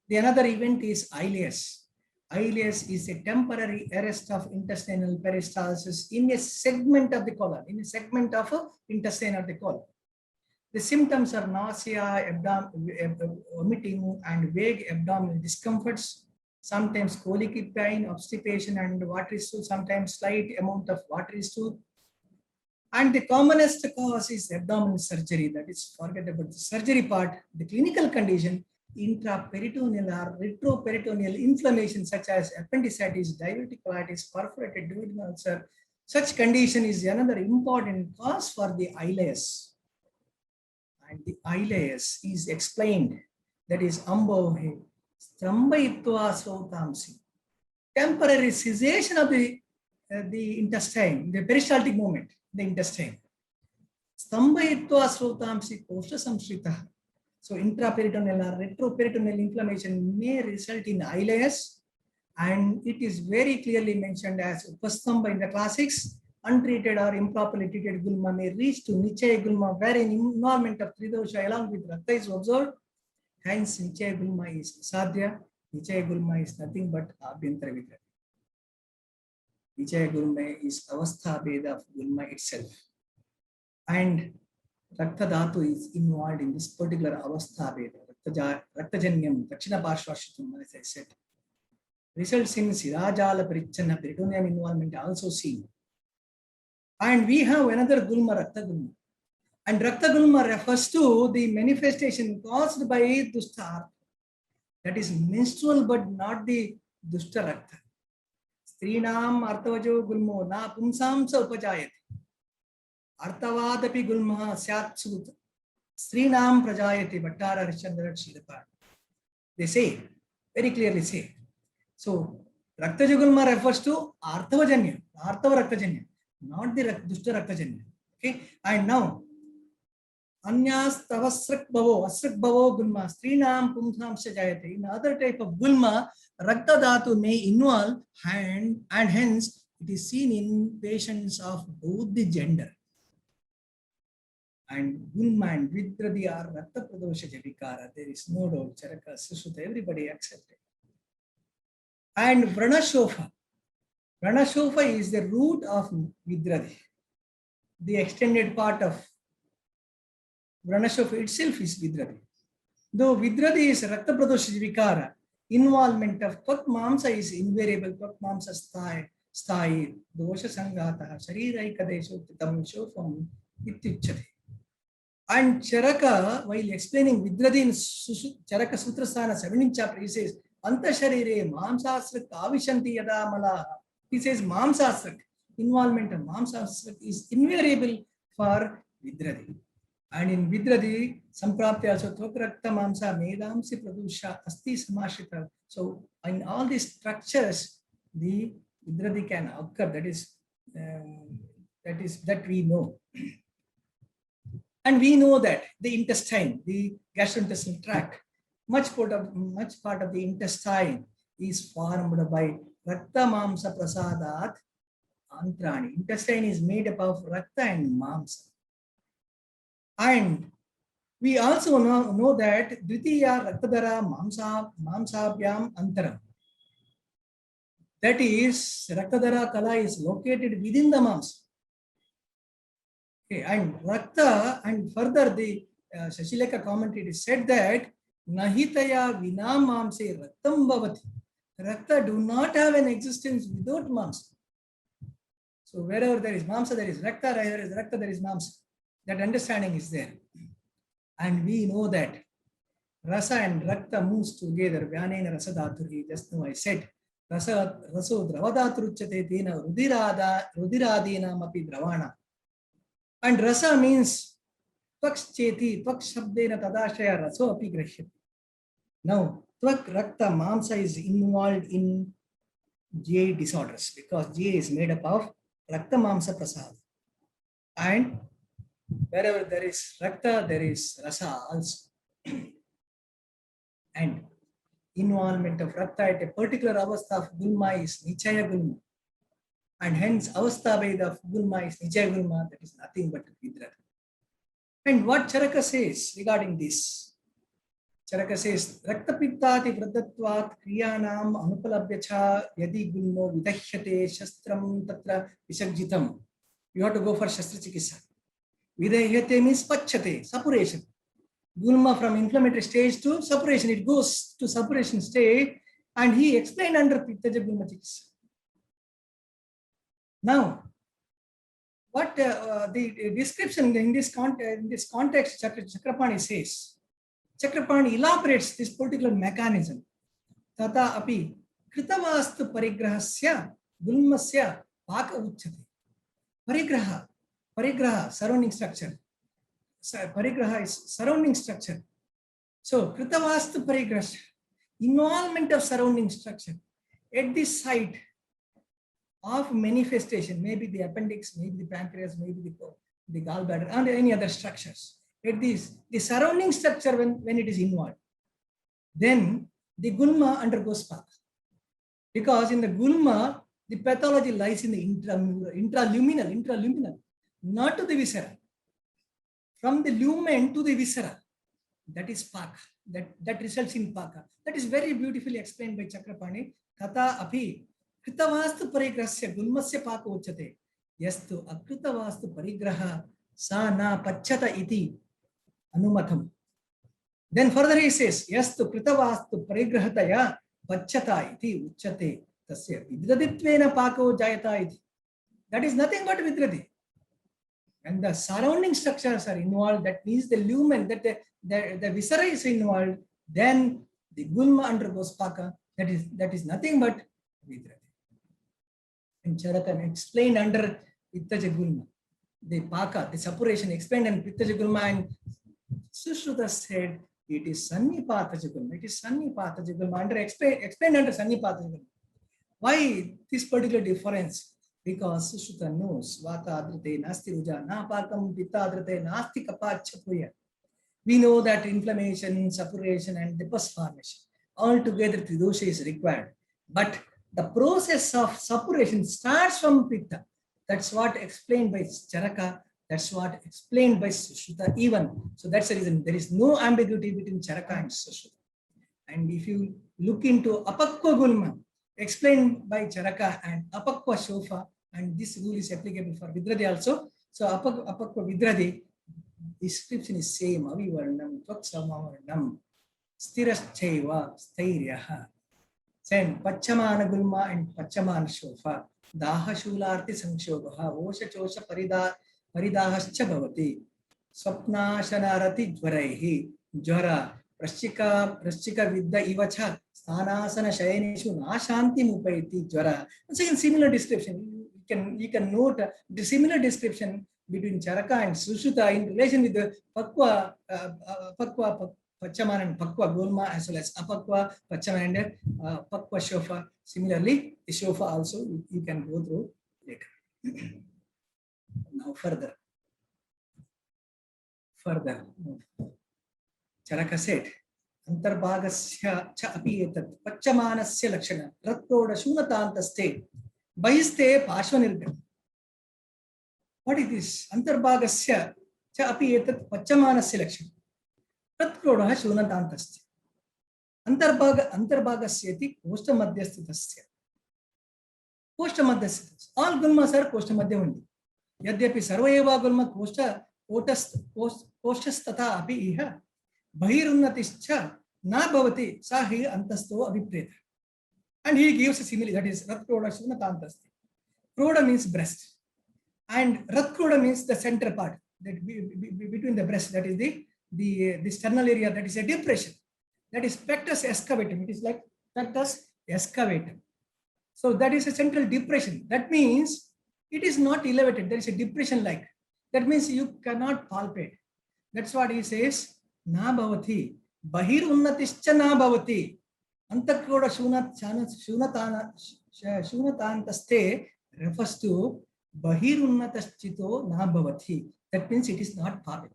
The another event is ileus. Ileus is a temporary arrest of intestinal peristalsis in a segment of the colon, in a segment of intestine of the colon. The symptoms are nausea, vomiting, and vague abdominal discomforts, sometimes colic pain, obstipation, and watery stool, sometimes slight amount of watery stool. And the commonest cause is abdominal surgery. That is, forget about the surgery part. The clinical condition, intraperitoneal or retroperitoneal inflammation such as appendicitis, diverticulitis, perforated duodenal ulcer. Such condition is another important cause for the ileus. And the ileus is explained, that is ambove strambayitva srotamsi. Temporary cessation of the intestine, the peristaltic movement, the intestine. Strambayitva srotamsi kosha samshrita. So intraperitoneal or retroperitoneal inflammation may result in ileus, and it is very clearly mentioned as upastamba in the classics. Untreated or improperly treated gulma may reach to Nichaya gulma, wherein involvement of Tridosha along with Rakta is observed. Hence, Nichaya gulma is sadhya. Nichaya gulma is nothing but abhyantara vigrah. Nichaya gulma is avastha beda of gulma itself. And Rakta Dhatu is involved in this particular avastha beda. Raktajanyam, Dakshina Parshvashritam, as I said. Results in Sirajala Parichanna, peritoneum involvement also seen. And we have another gulma, Rakta gulma. And Rakta gulma refers to the manifestation caused by dushta artha. That is menstrual, but not the dushta rakta. Strinam artavajo gulmo na pumsam sa upajayate. Artavadapi gulma syat sut. Strinam prajayate Bhattara Harishchandra Shilapa. They say, very clearly say. So, Raktaja gulma refers to artavajanya, artava raktajanya, not the dushta raktajanya. Okay, and now anyas tavasrak bhavo, asrak bhavo gulma, strinam pumsam sajayate. In other type of gulma, Rakta Dhatu may involve and hence it is seen in patients of both the gender. And gulma and vidradi are Rakta Pradosha Javikara. There is no doubt. Charaka, Susuta, everybody accepted. And Vranashofa. Vranashofa is the root of vidradi. The extended part of Vranashofa itself is vidradi. Though vidradi is Rakta Pradosha Javikara, involvement of Tvak Mamsa is invariable. Tvak Mamsa sthai, dosha sangata, shariraika deshotitam shofam ityuchyate. And Charaka, while explaining vidradi in Charaka Sutrasthana 17th chapter, he says, Anta sharire mamsasrak avishanti yada mala. He says mamsasrak, involvement of mamsasrak is invariable for vidradi. And in vidradi, samprapti also tvakrakta mamsa medamsi pradusha asti samashita. So in all these structures, the vidradi can occur. That we know. And we know that the intestine, the gastrointestinal tract, much part of the intestine is formed by Rakta Mamsa Prasadat Antrani. Intestine is made up of Rakta and Mamsa. And we also know that Dvitiya Raktadara Mamsabhyam Antaram. That is, Raktadara Kala is located within the Mamsa. Okay, and Rakta, and further the Shashileka commentary said that Nahitaya vina mamse raktam bhavati. Rakta do not have an existence without mamsa. So wherever there is mamsa, there is rakta, wherever there is rakta, there is mamsa. That understanding is there. And we know that rasa and rakta moves together. Vyanena rasa dhaturi. Just now I said, raso dravadhatruchyate tena rudiradinam api dravana. And rasa means tvaks cheti, tvaks shabdena tadashaya raso api grashyati. Now, tvak rakta mamsa is involved in GI disorders because GI is made up of rakta mamsa prasad. And wherever there is rakta, there is rasa also. And involvement of rakta at a particular avastha of gulma is nichaya gulma. And hence avastha veda of gulma is nichaya gulma, that is nothing but vidrat. And what Charaka says regarding this? Charaka says, Rakta pittati vradhatvat kriyanam anupalabhyacha yadi gulmo vidahyate shastram tatra visagjitam. You have to go for shastra chikitsa. Vidahyate means pachate, suppuration. Gulma from inflammatory stage to suppuration. It goes to suppuration stage, and he explained under Pittaja Gulma chikitsa. Now, what the description in this context, Chakrapani says, Chakrapani elaborates this particular mechanism. Tata api kritavastu parigrahasya gulmasya paka uchyate. Parigraha, surrounding structure. Parigraha is surrounding structure. So, kritavastu parigrahasya, involvement of surrounding structure at this site of manifestation, maybe the appendix, maybe the pancreas, maybe the gallbladder, and any other structures. At this, the surrounding structure when it is involved, then the gulma undergoes paka. Because in the gulma, the pathology lies in the intraluminal, not to the viscera. From the lumen to the viscera, that is paka. That results in paka. That is very beautifully explained by Chakrapani. Tata api kritavastu parigrahasya gulmasya paka uchyate. Yastu akritavastu parigraha sa na pachyata iti anumatham. Then further he says, yastu kritavastu parigrahataya pachyata iti uchyate tasya vidradhitvena pako jayata iti. That is nothing but vidradi. When the surrounding structures are involved, that means the lumen, that the viscera is involved, then the gulma undergoes paka. That is nothing but vidradi. And Charakan explained under Pittaja Gulma, the paka, the suppuration explained in Pittaja Gulma, and Sushruta said it is Sannipataja Gulma. It is Sannipataja Gulma. Explained under Sannipataja Gulma. Why this particular difference? Because Sushruta knows Vata adrite nasti ruja na pakam pitta adrite nasti kapachapuya. We know that inflammation, suppuration, and the pus formation altogether tridosha is required. But the process of suppuration starts from pitta. That's what explained by Charaka. That's what explained by Sushruta even. So that's the reason there is no ambiguity between Charaka and Sushruta. And if you look into Apakwa Gulma, explained by Charaka, and Apakwa Shofa, and this rule is applicable for Vidradi also. So Apakwa Vidradi, description is same. Avivarnam, Tvaksamavarnam, Stiraschaiva, Stairyaha. Then Pachamana Gulma and Pachamana Shofa, Daha Shularti Sankshobaha, Osha Chosha Paridahascha Bhavati, Swapna Shanarati Dvaraihi, Jara, Prashika Vidya Ivacha, Sthanasana Shayanishu, Nashanti Mupaiti, Jara. It's a similar description. You can note the similar description between Charaka and Sushruta in relation with the Pakwa Pachaman and Pakwa Gulma, as well as Apakwa Pachaman and Pakwa Shofa. Similarly, the Shofa also you can go through later. Now further, Charaka said, Antarbhagasya cha api etat Pachamanasya lakshana rattoda shunatantaste bahiste pashvanirgam. What is this? Antarbhagasya cha api etat Pachamanasya lakshana rattoda shunatantaste. Antarbhagasyati koshtamadhyasthitasya. Koshtamadhyasthitasya. All gulmas are koshtamadhya only. Yadyapi sarvaeva gulma koshastata api iha bahirunnatischa Na bhavati sahi antasto avipreta. And he gives a simile, that is Ratkroda Shunatantasti. Kroda means breast. And Ratkroda means the center part, that between the breast, that is the sternal area, that is a depression. That is pectus excavatum. It is like pectus excavatum. So that is a central depression. That means it is not elevated. There is a depression like. That means you cannot palpate. That's what he says. Na bhavati. Bahir unnatischa na bhavati. Antakroda shunatantaste refers to Bahir unnataschito na bhavati. That means it is not palpable.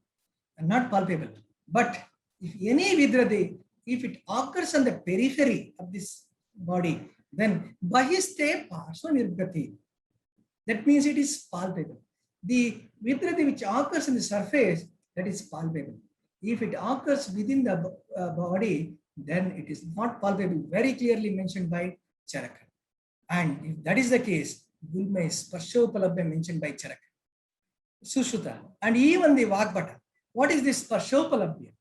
But if any vidradi, if it occurs on the periphery of this body, then bahiste parsva nirgati. That means it is palpable. The vidradi which occurs in the surface, that is palpable. If it occurs within the body, then it is not palpable. Very clearly mentioned by Charaka. And if that is the case, Gulma is Sparshopalabhya mentioned by Charaka. Sushruta. And even the Vagbhata. What is this Sparshopalabhya?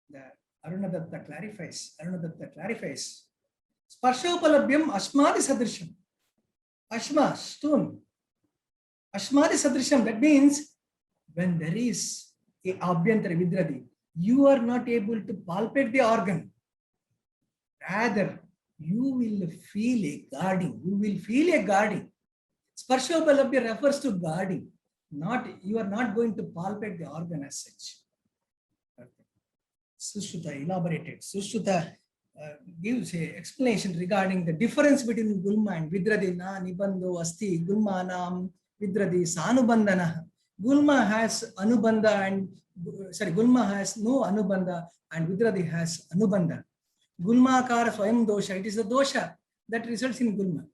The Arunadatta clarifies. Sparshopalabhyam Ashmadi Sadrisham. Ashma, stone. Ashmadi Sadrisham, that means when there is a Abhyantara Vidradi, you are not able to palpate the organ. Rather, you will feel a guarding. Sparshopalabhya refers to guarding. You are not going to palpate the organ as such. Sushruta elaborated. Sushruta gives an explanation regarding the difference between Gulma and Vidradi. Na nibandho asti Gulma nam Vidradi sanubandana. Gulma has anubandha and Gulma has no anubandha and Vidradi has anubandha. Gulma akara swayam dosha. It is the dosha that results in Gulma.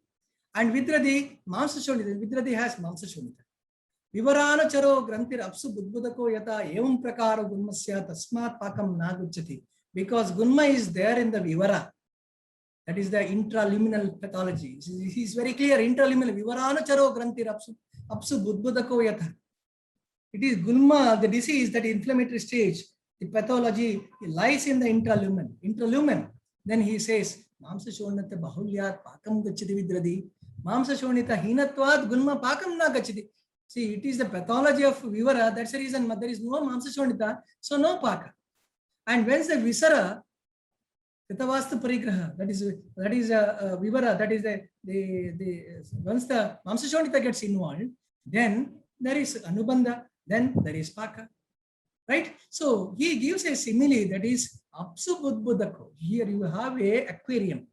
And Vidradi mamsa shonita. Vidradi has mamsa shonita. Vivarana charo grantir apsu budbudako yata evam prakara Gulmasya tasmat pakam naguchati. Because Gulma is there in the Vivara. That is the intraluminal pathology. This is very clear. Intraluminal. Vivarana charo grantir apsu budbudako yata. It is Gulma, the disease, that inflammatory stage. The pathology lies in the intralumen. Then he says, Mamsa shonata bahulyat pakam gachati vidradi. Mamsa shonita hinatvad Gulma pakam na gachati. See, it is the pathology of Vivara. That's the reason there is no Mamsa shonita, so no paka. And when the viscera, Pitavastu Parigraha, that is Vivara, that is once the Mamsa shonita gets involved, then there is Anubandha, then there is paka. Right? So he gives a simile, that is Apsu Budbudako. Here you have a aquarium.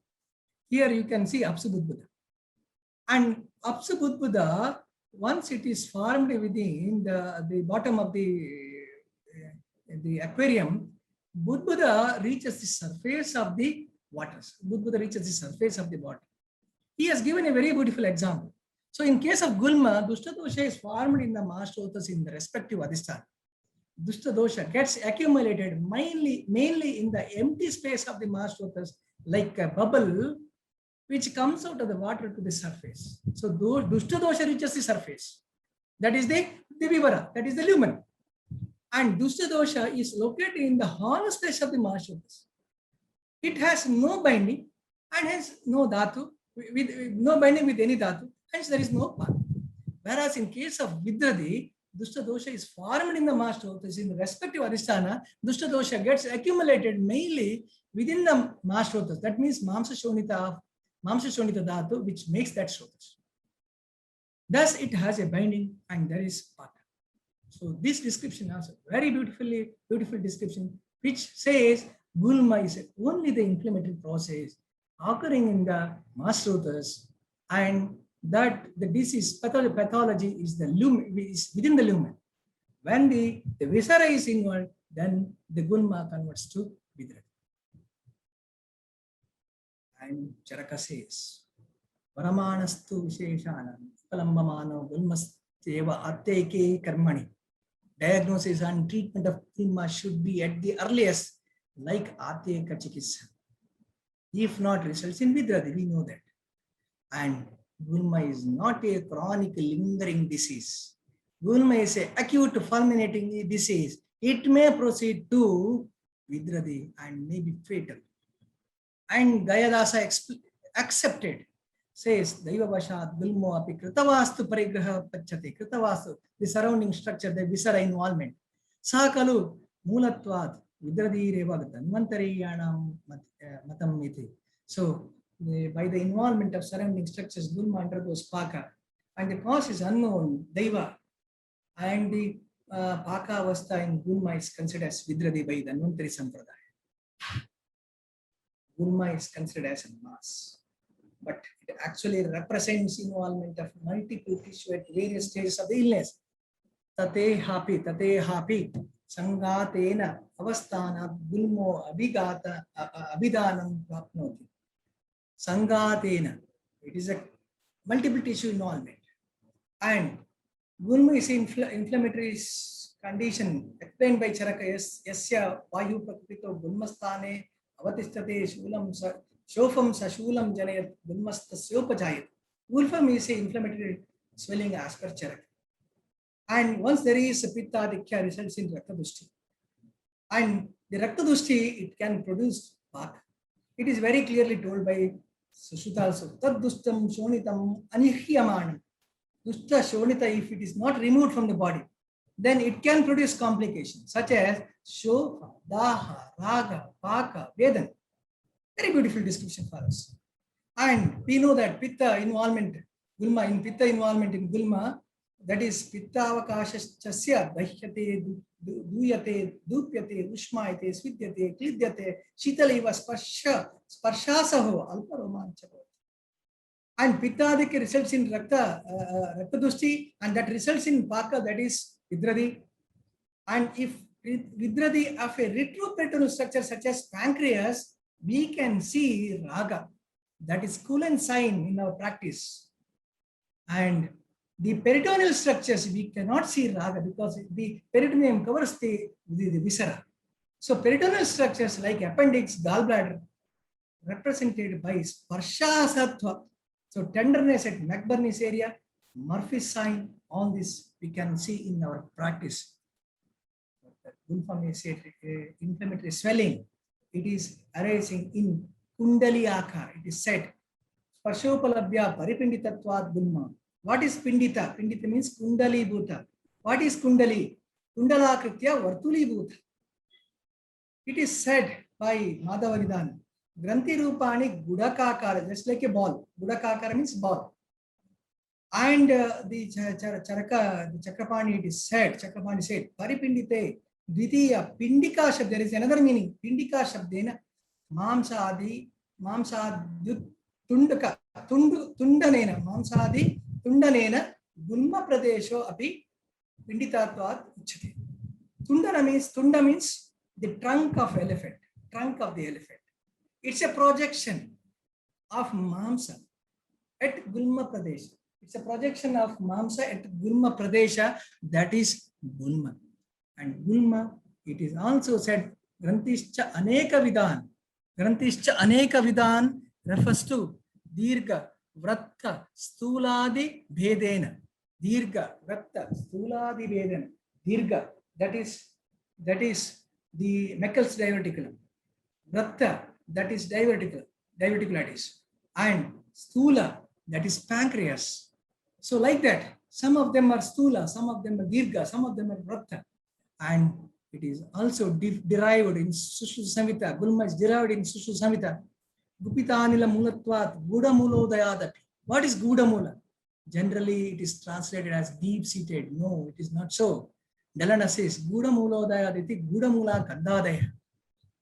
Here you can see Apsu Budbuda. And Apsu Budbuda, once it is formed within the bottom of the aquarium, Budbuda reaches the surface of the waters. Budbuda reaches the surface of the water. He has given a very beautiful example. So in case of Gulma, Dushta dosha is formed in the Mahashrotas in the respective Adhisthana. Dushta dosha gets accumulated mainly in the empty space of the Mahashrotas, like a bubble which comes out of the water to the surface. So Dushta dosha reaches the surface. That is the Vivara, that is the lumen. And Dushta dosha is located in the hollow space of the Mahashrotas. It has no binding and hence no dhatu, with no binding with any dhatu, hence there is no path. Whereas in case of Vidradi, Dushta dosha is formed in the Mahashrotas in the respective Adhisthana. Dushta dosha gets accumulated mainly within the Mahashrotas. That means Mamsa Shonita dhatu, which makes that Shrotas. Thus, it has a binding and there is pata. So this description also very beautiful description, which says Gulma is only the inflammatory process occurring in the Mahashrotas, and that the disease pathology is within the lumen. When the viscera is involved, then the Gulma converts to Vidradi. And Charaka says, Varamanastu Visheshana Palambamano Gulmasteva Atteke Karmani. Diagnosis and treatment of Gulma should be at the earliest, like Ateka Chikitsa. If not, results in Vidradi, we know that. And Gulma is not a chronic lingering disease. Gulma is an acute fulminating disease. It may proceed to Vidradi and may be fatal. And Gayadasa accepted, says Daiva Vashat Gulmo api Kritavastu Parigraha Pachate, Kritavastu, the surrounding structure, the viscera involvement. Sakalu Mulatvad, Vidradi Reva Dhanvantari Yanam Matam Miti. So by the involvement of surrounding structures, Gulma undergoes Paka, and the cause is unknown, Daiva, and the Paka Avastha in Gulma is considered as Vidradi by the Dhanvantari Sampradaya. Gulma is considered as a mass, but it actually represents involvement of multiple tissue at various stages of the illness. Tate hapi, sangatena avasthana gulmo abhigata abhidanam prapnoti. Sangatena, it is a multiple tissue involvement. And gulma is inflammatory condition explained by Charaka, yasya vayu prakrito gulmasthane avatistate shulam shofam sashulam janayat gulmastasyopajaayat. Gulfam is an inflammatory swelling as per Charaka. And once there is a pitta adhikya, results in raktadushti. And the raktadushti, it can produce Paka. It is very clearly told by Sushruta also. Tad dustam shonitam anihyamanam. Dushta shonita, if it is not removed from the body, then it can produce complications such as shofa, daha, raga, paka, vedan. Very beautiful description for us. And we know that pitta involvement, Gulma, in pitta involvement in Gulma, that is pitta avakashasya dahyate, duyate, dupyate, ushmayate, svidyate, klidyate, shitaleva sparshasaho, alpa romanchavo. And pitta adhikya results in raktadushti, and that results in Paka, that is Vidradi. And if Vidradi of a retroperitoneal structure such as pancreas, we can see Raga. That is Cullen sign in our practice. And the peritoneal structures, we cannot see Raga because the peritoneum covers the viscera. So peritoneal structures like appendix, gallbladder, represented by Sparshasattva. So tenderness at McBurney's area, Murphy's sign, all this we can see in our practice. Inflammatory swelling, it is arising in Kundali Akar. It is said, Spashopalabhya Paripinditatvad Gulma. What is Pindita? Pindita means Kundali Bhuta. What is Kundali? Kundalakritya Vartuli Bhuta. It is said by Madhavanidana, Granthi Rupani Gudakakara, just like a ball. Gudakakara means ball. And the Chakrapani, it is said, Chakrapani said, Paripindite, Dvitiya, Pindika Shabd, there is another meaning. Pindika Shabdena, Mamsadi, Tundaka, Tundanena, Mamsadi, Tundanena, Gulma Pradesho Api, Pinditatvat Uchate. Tunda means the trunk of elephant, trunk of the elephant. It's a projection of Mamsa at Gulma Pradesh. It's a projection of Mamsa at Gulma Pradesha, that is Gulma. And Gulma, it is also said, Grantischa Aneka Vidan. Grantischa Aneka Vidan refers to Dirga, Vratta, Stuladi Bhedena. Dirga, Vratta, Stuladi Bhedena. Dirga, that is the Meckel's diverticulum. Vratta, that is diverticulitis. And Stula, that is pancreas. So like that, some of them are Stula, some of them are Dirga, some of them are Vratta. And it is also derived in Sushruta Samhita. Gulma is derived in Sushruta Samhita. Gupitanila Mulatvat, Guda Mulodayadapi. What is Guda Mula? Generally, it is translated as deep-seated. No, it is not so. Dalana says, Guda Mulodayaditi, Guda Mula Kandadaya.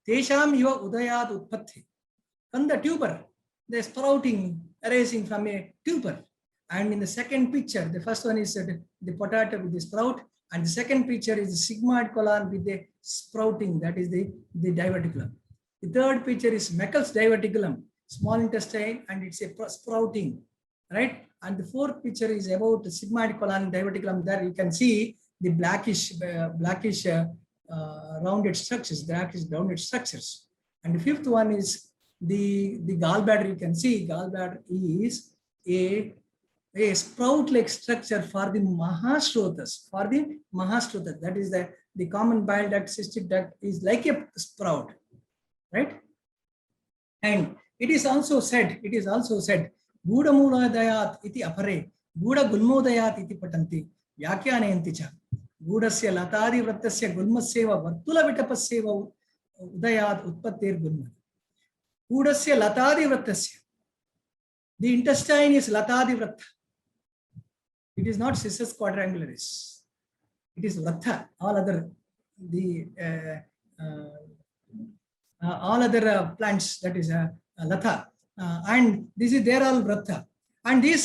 Tesham Iva Udayad Utpatti. Kanda tuber, the sprouting arising from a tuber. And in the second picture, the first one is the potato with the sprout, and the second picture is the sigmoid colon with the sprouting, that is the diverticulum. The third picture is Meckel's diverticulum, small intestine, and it's a sprouting, right? And the fourth picture is about the sigmoid colon diverticulum. There you can see the blackish rounded structures, rounded structures. And the fifth one is the gallbladder. You can see gallbladder is a sprout-like structure for the Mahasrotas, that is the the common bile duct, cystic duct is like a sprout, right? And it is also said, Gudamooladayat iti apare, Guda Gulmodayat iti patanti, Vyakyaneyanti cha, Gudasya latadi vrattasya gulmasyeva vartula vitapasyeva udayat utpattir gulma. Gudasya latadi vrattasya. The intestine is latadi vratta. It is not cissus quadrangularis. It is vratta. All other plants, that is latha, and this is there all vratta. And the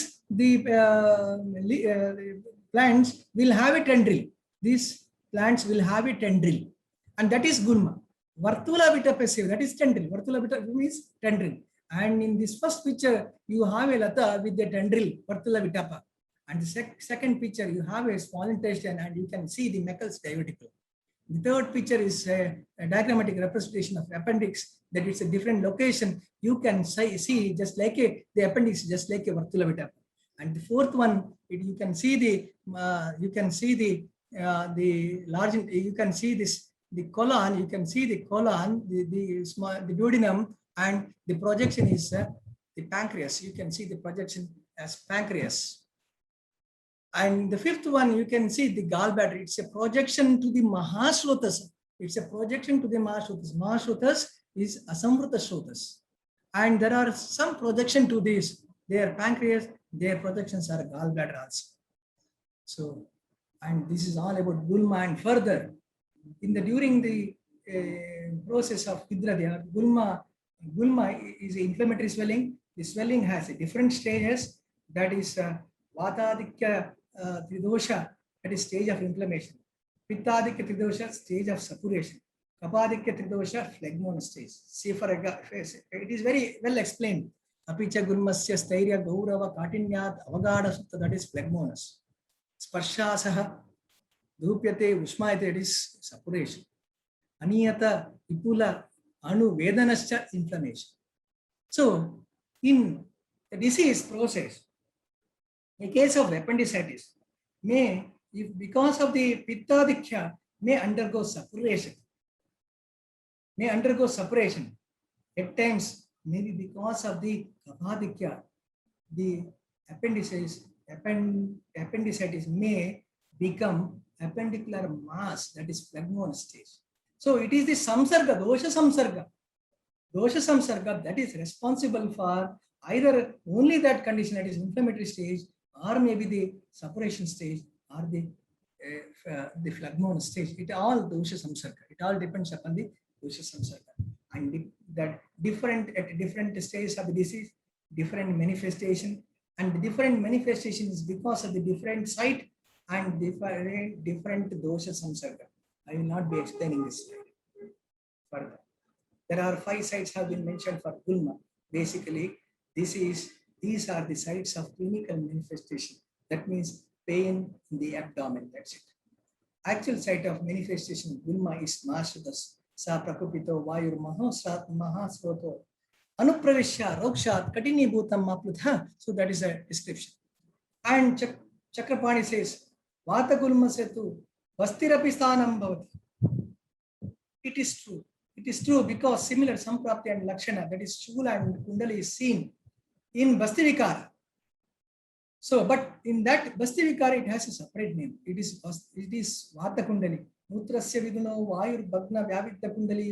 plants will have a tendril. These plants will have a tendril, and that is gulma. Vartula vitapassiva, that is tendril. Vartula vita means tendril. And in this first picture, you have a latha with the tendril, Vartula vitapa. And the second picture, you have a small intestine, and you can see the Meckel's diverticle. The third picture is a diagrammatic representation of appendix, that it's a different location. You can see just like the appendix, just like a Vartula vitapa. And the fourth one, you can see the large, you can see this, the colon, the duodenum, and the projection is the pancreas. You can see the projection as pancreas. And the fifth one, you can see the gallbladder. It's a projection to the Mahashrotas. Mahashrotas is Asamvrita Shrotas. And there are some projection to this. Their pancreas, their projections are gallbladder also. So, and this is all about gulma. And further, during the process of Hidradhya, gulma is inflammatory swelling. The swelling has a different stages. That is Vatadikya Tridosha, that is stage of inflammation. Pittadikya Tridosha, stage of suppuration. Kapadikya Tridosha, phlegmon stage. See for it is very well explained. Apicha Gulmasya Stairya Gaurava Katinyat Avagada Sutta, that is phlegmonous. Sparshasaha Dhupyate Ushmayate, it is suppuration. Aniyata Ipula Anu Vedanascha, inflammation. So, in the disease process, in case of appendicitis, because of the pittadikya, may undergo suppuration. At times, maybe because of the kapadikya, the appendicitis may become appendicular mass, that is phlegmon stage. So it is the samsarga, dosha samsarga, that is responsible for either only that condition, that is inflammatory stage, or maybe the suppuration stage, or the phlegmon stage. It all dosha samsarga. It all depends upon the dosha samsarga. And that at different stages of the disease, different manifestation, and the different manifestation is because of the different site and different dosha samsarga. I will not be explaining this slide further. There are 5 sites have been mentioned for gulma. Basically, these are the sites of clinical manifestation. That means pain in the abdomen. That's it. Actual site of manifestation of gulma is Mahashrotas. Sa prakupito vayur mahasroto anupravishya rokshat katini bhutam maplutha. So that is a description. And Chakrapani says, Vata gulma setu vastirapi sthanam bhavati. It is true. It is true because similar samprapti and lakshana, that is Shula and Kundali, is seen in Bastivikara. So, but in that Bastivikara, it has a separate name. It is Vata Kundali. Mutrasya viduno vayur bhagna vyavidya kundali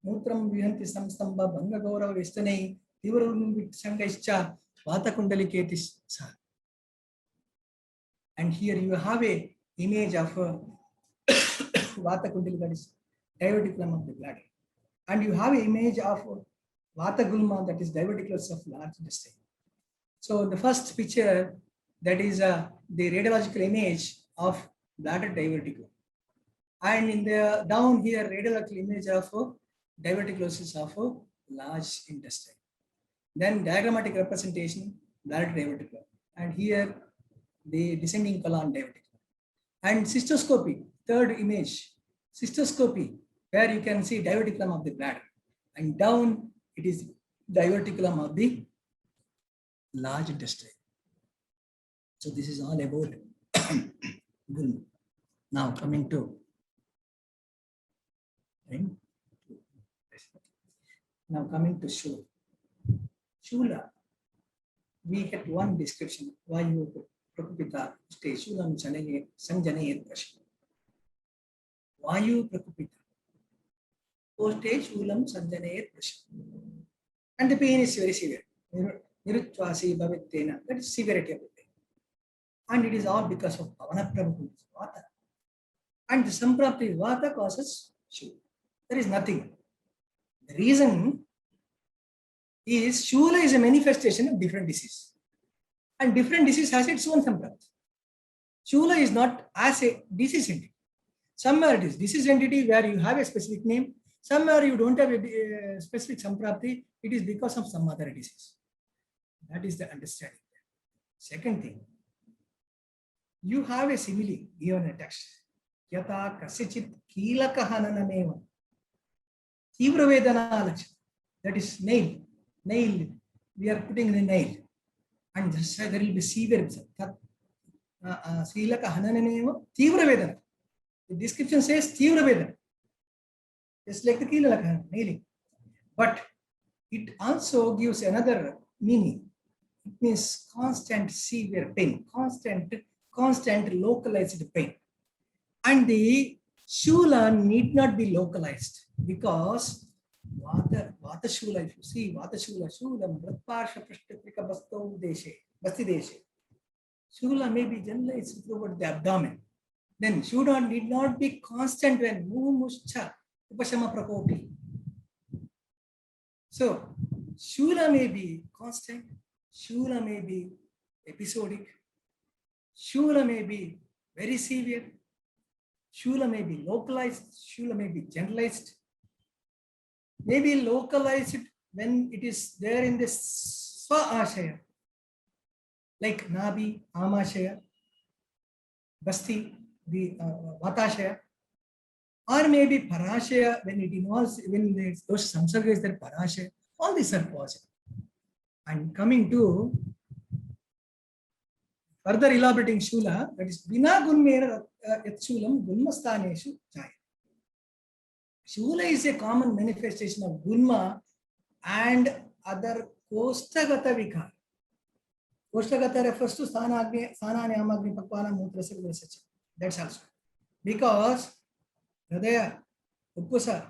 mutram vihanti samstamba bhanga gaurava vestanai tivarum vitsangaischa Vata Kundali ketis sa. And here you have a image of Vata Kundali, that is diverticulum of the bladder. And you have an image of Vata Gulma, that is diverticulus of large intestine. So the first picture, that is the radiological image of bladder diverticulum. And in the down here, radiological image of diverticulosis of large intestine. Then diagrammatic representation, bladder diverticulum. And here, the descending colon diverticulum. And cystoscopy, third image, cystoscopy, where you can see diverticulum of the bladder. And down, it is diverticulum of the large intestine. So this is all about gulma. Now coming to And now coming to Shula. Shula, we get one description. Why you Prakupita stage Shulam Sanjanayan Prashna. Vayu Prakupita. Post Shulam Sanjanayan Prashna. And the pain is very severe. Nirutvasi Bhavittena. That is severity of the pain. And it is all because of Pavana Prabhu, Vata. And the Samprapti Vata causes Shula. There is nothing. The reason is Shula is a manifestation of different disease. And different disease has its own Samprapti. Shula is not as a disease entity. Somewhere it is disease entity where you have a specific name. Somewhere you don't have a specific Samprapti. It is because of some other disease. That is the understanding. Second thing, you have a simile given a text. Yata kasichit kilakahananameva. Tivra vedana lakshana. That is nail. Nail. We are putting the nail. And there will be severe. Kilakahananameva. Tivra vedana. The description says Tivra vedana. Just like the kilakahan, nailing. But it also gives another meaning. It means constant severe pain, constant localized pain. And the Shula need not be localized because Vata Shula, if you see Vata Shula, Mratparsha Prashtatrika Basto Deshe, Basti Deshe. Shula may be generalized throughout the abdomen. Then Shula need not be constant when Mumuscha Upashama Prakopi. So Shula may be constant, Shula may be episodic, Shula may be very severe, Shula may be localized, Shula may be generalized, maybe localized when it is there in the Swa-ashaya, like Nabi, Amashaya, Basti, the Vatashaya, or maybe Parashaya when it involves, when those samsarga is there, Parashaya. All these are possible. And coming to further elaborating Shula, that is Bina Gunmera Yat Shulam Gunmastaneshu Jaya. Shula is a common manifestation of Gunma and other Kostagata Vikar. Kostagata refers to Sanani Amagni Pakwana Mutrasik Vesacha. That's also. Because Hridaya, Uppusa,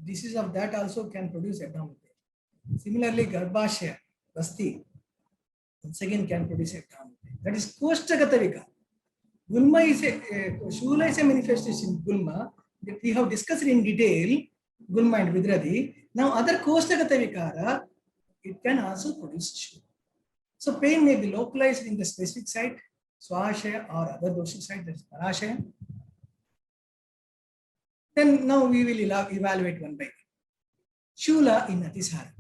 disease of that also can produce abdominal pain. Similarly, Garbhashaya, Basti, once again can produce abdominal pain. That is Koshtagata Vikar. Gulma is Shula is a manifestation of Gulma that we have discussed in detail, Gulma and Vidradi. Now, other Koshtagata Vikara, it can also produce Shula. So, pain may be localized in the specific site, Swashaya or other doshik site, that is Parashaya. Then now we will evaluate one by one. Shula in Atisara.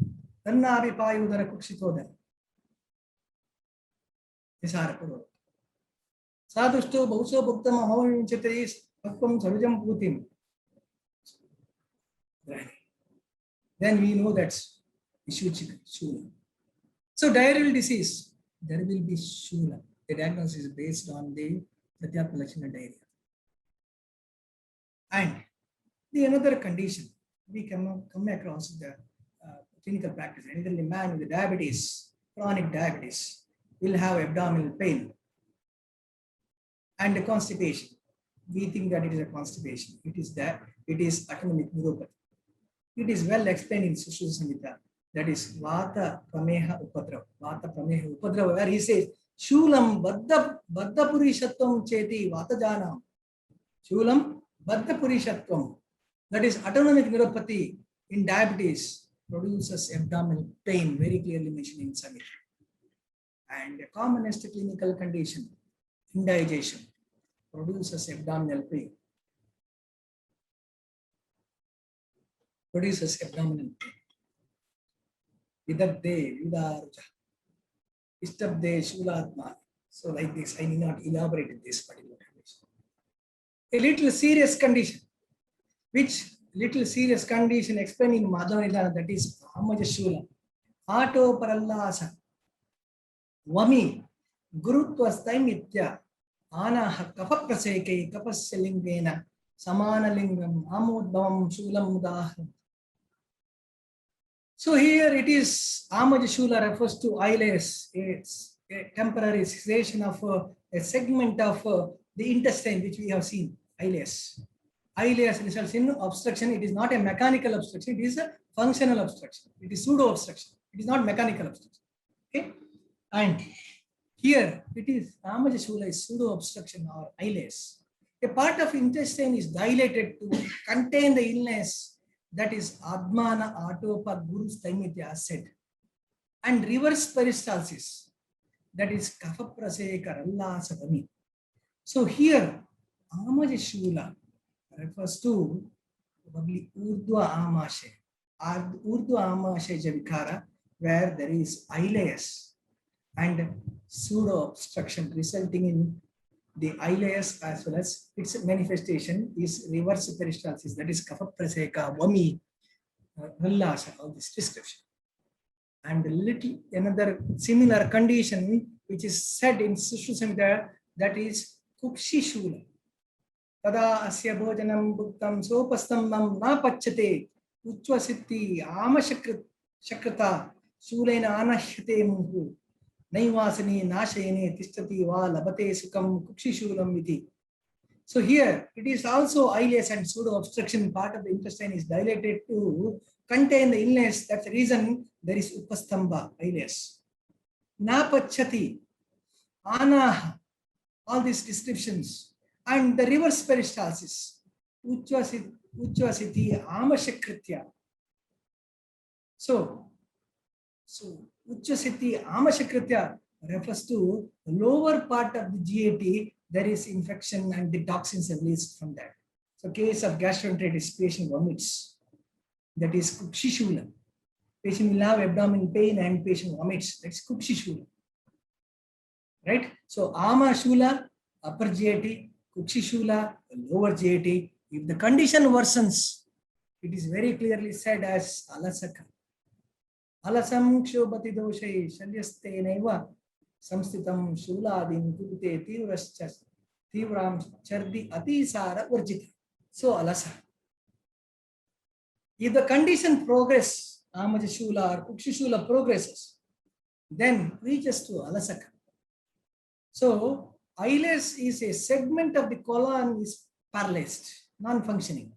Tannabi Payudara Kuksitodara. Tisara Puro. Sadhusto Bauso Bhuktam Amavinchate Pakam Sarujam Putim. Then we know that's Shula. So diarrheal disease, there will be Shula. The diagnosis is based on the Satyatma Lakshana diarrhea. And the another condition we come across the clinical practice, either a man with diabetes, chronic diabetes, will have abdominal pain and constipation. We think that it is a constipation. It is that it is autonomic neuropathy. It is well explained in Sushruta Samhita. That is Vata Prameha Upadrava. Vata Prameha Upadrava, where he says, Shulam Baddha Purishatvam Cheti Vatajanam. Shulam Baddha Purishatvam. That is autonomic neuropathy in diabetes produces abdominal pain, very clearly mentioned in Samhita. And the commonest clinical condition, indigestion, produces abdominal pain. Produces abdominal pain. Vidabde, Vidaruja, Istabde, Shulatma. So like this, I need not elaborate this particular condition. A little serious condition, which little serious condition explained in Madhavanidhana, that is Amaja Shula. Ato Parallasa, Vami, Gurutva Staimitya, Ana Kapapraseke, Kapaselingena, Samanalingam Amodbhavam Shulam Udahram. So here it is Amajashula refers to ileus. It's a temporary cessation of a segment of the intestine which we have seen, ileus. Ileus results in obstruction. It is not a mechanical obstruction, it is a functional obstruction. It is pseudo obstruction. It is not mechanical obstruction. Okay. And here it is Amajashula is pseudo obstruction or ileus. A part of intestine is dilated to contain the illness. That is Admana Atopa Guru Staimitya said. And reverse peristalsis, that is Kapha Praseka Rallasa Vami. So here Amajashula refers to probably Urdhva Amashe, Urdhva Amashe Javikara, where there is ileus and pseudo obstruction resulting in the ileus as well as its manifestation is reverse peristalsis, that is Kapha Praseka, Vami, Rallasa, all this description. And a little another similar condition which is said in Sushru Samhita, that is Kupshi Shula. Tada asya bhojanam bhuktam sopastambam na pachyate uchvasitti amashakrata shulena anahyate muhu naivasani nashayane tishtati va labate sukam kukshishulam iti. So here it is also ileus and pseudo obstruction. Part of the intestine is dilated to contain the illness. That's the reason there is upastamba, ileus. Napachati, anaha, all these descriptions. And the reverse peristalsis, uchvasiti amashakritya. So uchvasiti amashakritya refers to the lower part of the GAT. There is infection and the toxins are released from that. So case of gastroenteritis, patient vomits. That is Kupshishula. Patient will have abdominal pain and patient vomits. That's Kupshishula. Right? So Ama Shula, upper GAT, Kupshishula, lower GAT. If the condition worsens, it is very clearly said as Alasaka. Alasam Kshobati Doshai Shalyaste Neva Samstitam Shuladim Kurte Tivram Chardi Atisara Urjita. So Alasa. If the condition progress, Amajashula or Kupshishula progresses, then reaches to Alasaka. So ileus is a segment of the colon is paralyzed, non-functioning.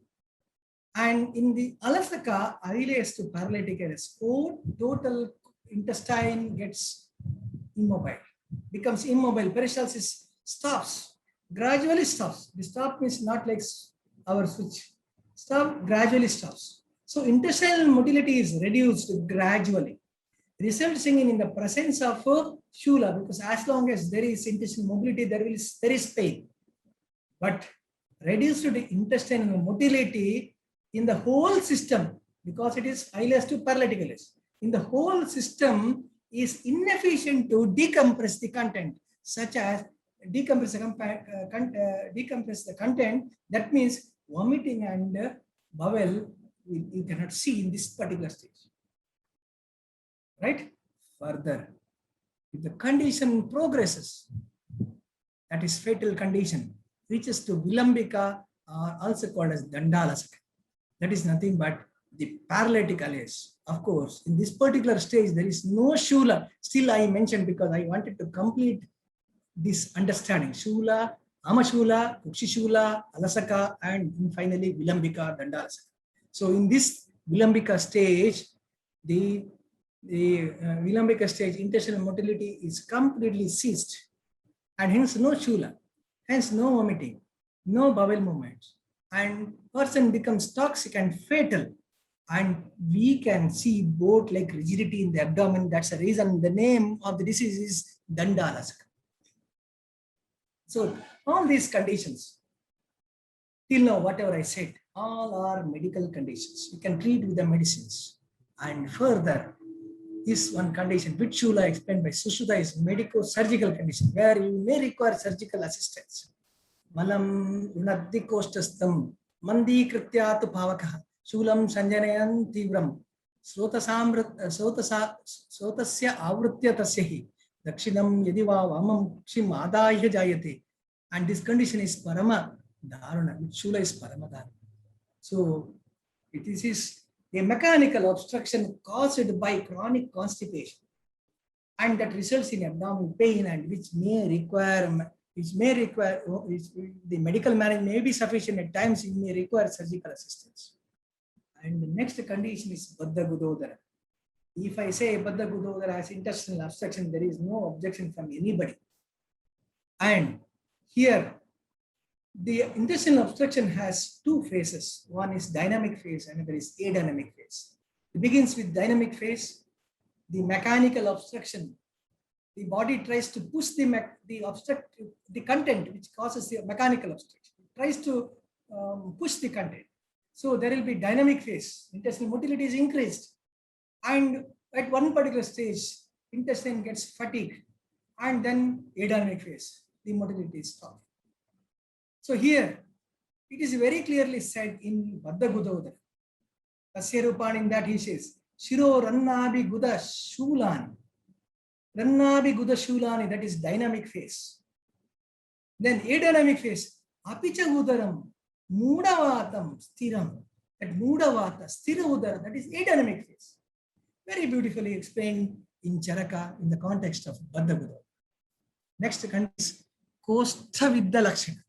And in the Alasaka, ileus to paralytic arrest, total intestine gets immobile, becomes immobile. Peristalsis stops, gradually stops. The stop means not like our switch. Stop, gradually stops. So intestinal motility is reduced gradually, resulting in the presence of shula, because as long as there is intestinal mobility, there is pain. But reduced to the intestinal motility in the whole system, because it is ileus to paralytic ileus, in the whole system is inefficient to decompress the content, such as decompress the content. That means vomiting and bowel you cannot see in this particular stage. Right? Further, if the condition progresses, that is fatal condition, reaches to Vilambika, or also called as Dandalasaka. That is nothing but the paralytic ileus. Of course, in this particular stage, there is no shula. Still, I mentioned because I wanted to complete this understanding. Shula, Amashula, Kupshishula, Alasaka, and finally Vilambika, Dandalasaka. So in this Vilambika stage, the Vilambika stage, intestinal motility is completely ceased, and hence no shula, hence no vomiting, no bowel movements, and person becomes toxic and fatal. And we can see both like rigidity in the abdomen. That's the reason the name of the disease is Dandalasaka. So all these conditions, till now, whatever I said, all are medical conditions. You can treat with the medicines. And further, this one condition, which Shula explained by Sushruta, is medico-surgical condition, where you may require surgical assistance. Malam unadikostastam mandi krityatu bhavakaha Shulam sanjanayan tivram sotasya avrutya tasyahi dakshinam yadiva vamam kshim adaya jayate. And this condition is parama Dharana, Shula is Paramadharana. So it is a mechanical obstruction caused by chronic constipation, and that results in abdominal pain, and which may require the medical management may be sufficient at times. It may require surgical assistance. And the next condition is Baddha Gudodara. If I say Baddha Gudodara has intestinal obstruction, there is no objection from anybody. And here, the intestinal obstruction has two phases. One is dynamic phase, another is adynamic phase. It begins with dynamic phase, the mechanical obstruction. The body tries to push the content, which causes the mechanical obstruction. It tries to push the content. So there will be dynamic phase. Intestinal motility is increased, and at one particular stage, intestine gets fatigued, and then adynamic phase, the motility is stopped. So here, it is very clearly said in Baddha Gudodara. Tasya Rupan, in that he says, Shiro Rannabi Guda Shulani. Rannabi Guda Shulani, that is dynamic phase. Then adynamic phase, Apicha Udaram, Mudavatam Stiram. That Mudavata, Stira Udara, that is adynamic phase. Very beautifully explained in Charaka in the context of Baddha Gudodara. Next is Kosta Vidya Lakshana.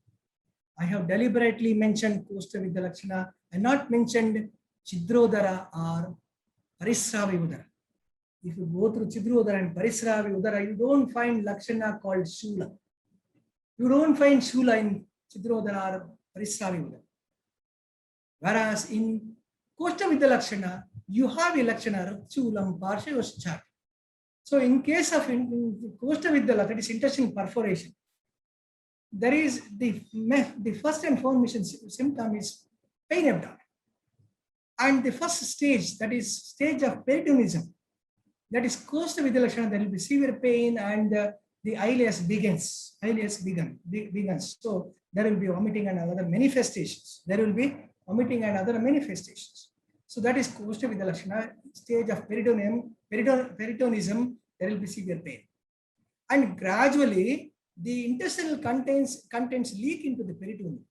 I have deliberately mentioned Kosta Vidya Lakshana and not mentioned Chidrodara or Parisravi Udara. If you go through Chidrodara and Parisravi Udara, you don't find Lakshana called Shula. You don't find Shula in Chidrodara or Parisravi Udara. Whereas in Kosta Vidya Lakshana, you have a Lakshana, Chulam, Parsha, Chat. So in case of Kosta Vidya, that is intestinal perforation, there is the first and foremost symptom is pain abdomen. And the first stage, that is stage of peritonism, that is Kosta Vidya Lakshana, there will be severe pain, and the ileus begins. So there will be vomiting and other manifestations. So that is Kosta Vidya Lakshana, stage of peritonism, there will be severe pain. And gradually, the intestinal contents leak into the peritoneum.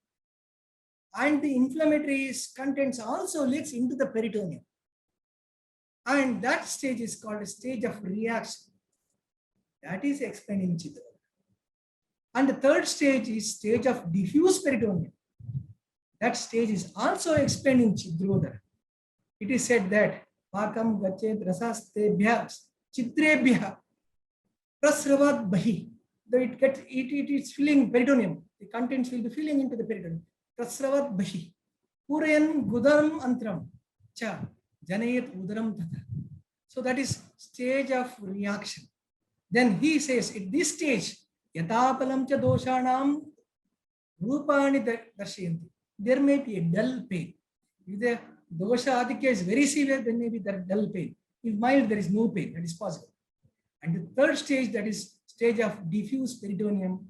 And the inflammatory contents also leaks into the peritoneum. And that stage is called a stage of reaction. That is explained in Chidrodara. And the third stage is stage of diffuse peritoneum. That stage is also explained in Chidrodara. It is said that Pakam Gachet Rasastebhya Chidrebhya Prasravat Bahi. It is filling peritoneum. The contents will be filling into the peritoneum. Prasravat Bahi. Purayan Gudaram Antram. Cha. Janayat Udaram Tata. So that is stage of reaction. Then he says, at this stage, Yatapalam cha doshanam rupani darshayanti. There may be a dull pain. If the dosha adhikya is very severe, then maybe there is dull pain. If mild, there is no pain. That is possible. And the third stage, that is stage of diffuse peritonitis,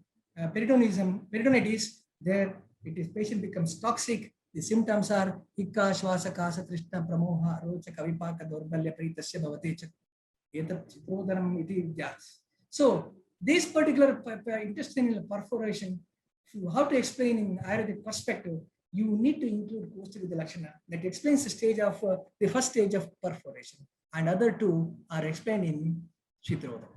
there it is patient becomes toxic. The symptoms are Hikka, Shwasa, Kasa, Trishna, Pramoha, Rocha, Kavipaka, Dorbalya, Pritasya, Bhavatecha, Etat, Chitrodharam, iti Vyas. So this particular intestinal perforation, how to explain in Ayurvedic perspective, you need to include Kosta Vidya Lakshana. That explains the stage of the first stage of perforation, and other two are explained in Chitrodhara.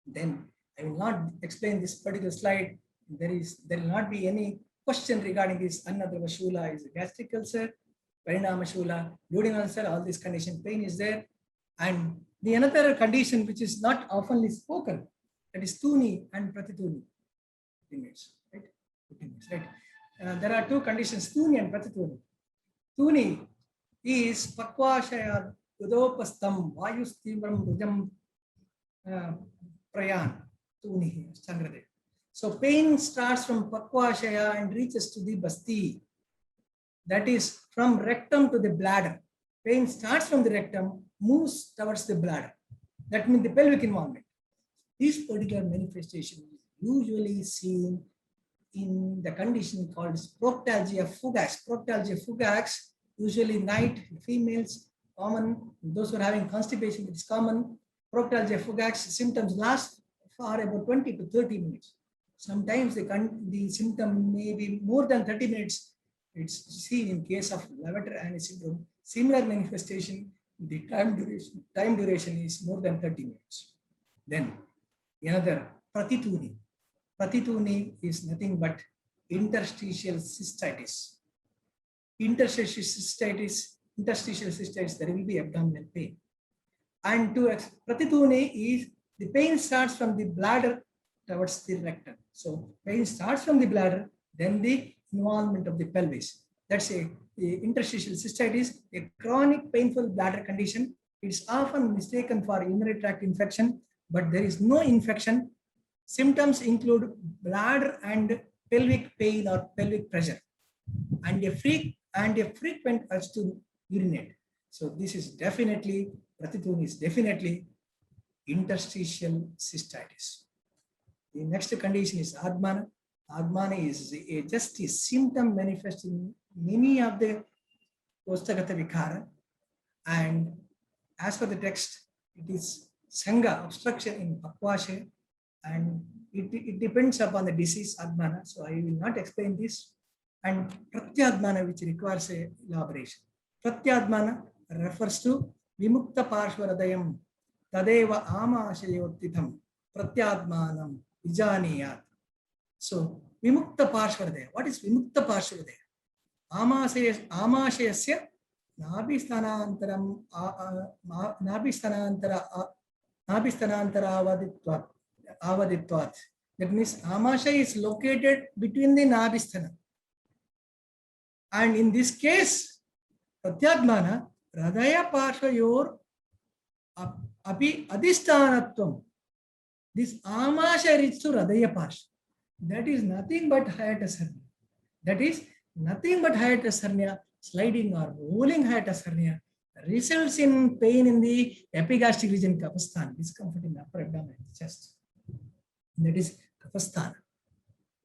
Then I will not explain this particular slide. There will not be any question regarding this. Annadrva Shula is a gastric ulcer, Parinama Shula, duodenal ulcer, all this condition, pain is there. And the another condition which is not oftenly spoken, that is Tuni and Pratituni. 15 minutes, right? 15 minutes, right? There are two conditions, Tuni and Pratituni. Tuni is Pakvashaya Udopastam Vayus Tibram Rujam Prayan. Tuni, Sangrade. So pain starts from Pakvashaya and reaches to the Basti. That is from rectum to the bladder. Pain starts from the rectum, moves towards the bladder. That means the pelvic involvement. This particular manifestation is usually seen in the condition called proctalgia fugax. Proctalgia fugax, usually night, females, common. Those who are having constipation, it is common. Proctalgia fugax symptoms last for about 20 to 30 minutes. Sometimes the symptom may be more than 30 minutes. It's seen in case of Levator-Ani syndrome. Similar manifestation, the time duration is more than 30 minutes. Then another Pratituni. Pratituni is nothing but interstitial cystitis. Interstitial cystitis, there will be abdominal pain. And to Pratituni is the pain starts from the bladder towards the rectum. So pain starts from the bladder, then the involvement of the pelvis. That's the interstitial cystitis, a chronic painful bladder condition. It's often mistaken for urinary tract infection, but there is no infection. Symptoms include bladder and pelvic pain or pelvic pressure, and a frequent urge to urinate. So this is definitely, Pratituni is definitely interstitial cystitis. The next condition is Admana. Admana is just a symptom manifesting many of the Kostagata Vikara. And as per the text, it is Sangha, obstruction in Pakvashe, and it depends upon the disease Admana. So I will not explain this. And Pratyadmana, which requires a elaboration. Pratyadmana refers to Vimukta Parshvaradayam Tadeva Amashayottitham Pratyadmanam Vijaniyat. So Vimukta Parshvaradaya. What is Vimukta Parshvaradaya? Amashayasya Nabhisthanantaram Avaditvat. That means Amashaya is located between the Nabhisthana. And in this case, Pratyadmana, Radaya Parshvayor Api Adhisthanatvam. This Amashaya reaches to Radaya Parshva. That is nothing but hiatus hernia. That is nothing but hiatus hernia, sliding or rolling hiatus hernia, results in pain in the epigastric region, Kapasthana, discomfort in the upper abdomen, chest. That is Kapasthana,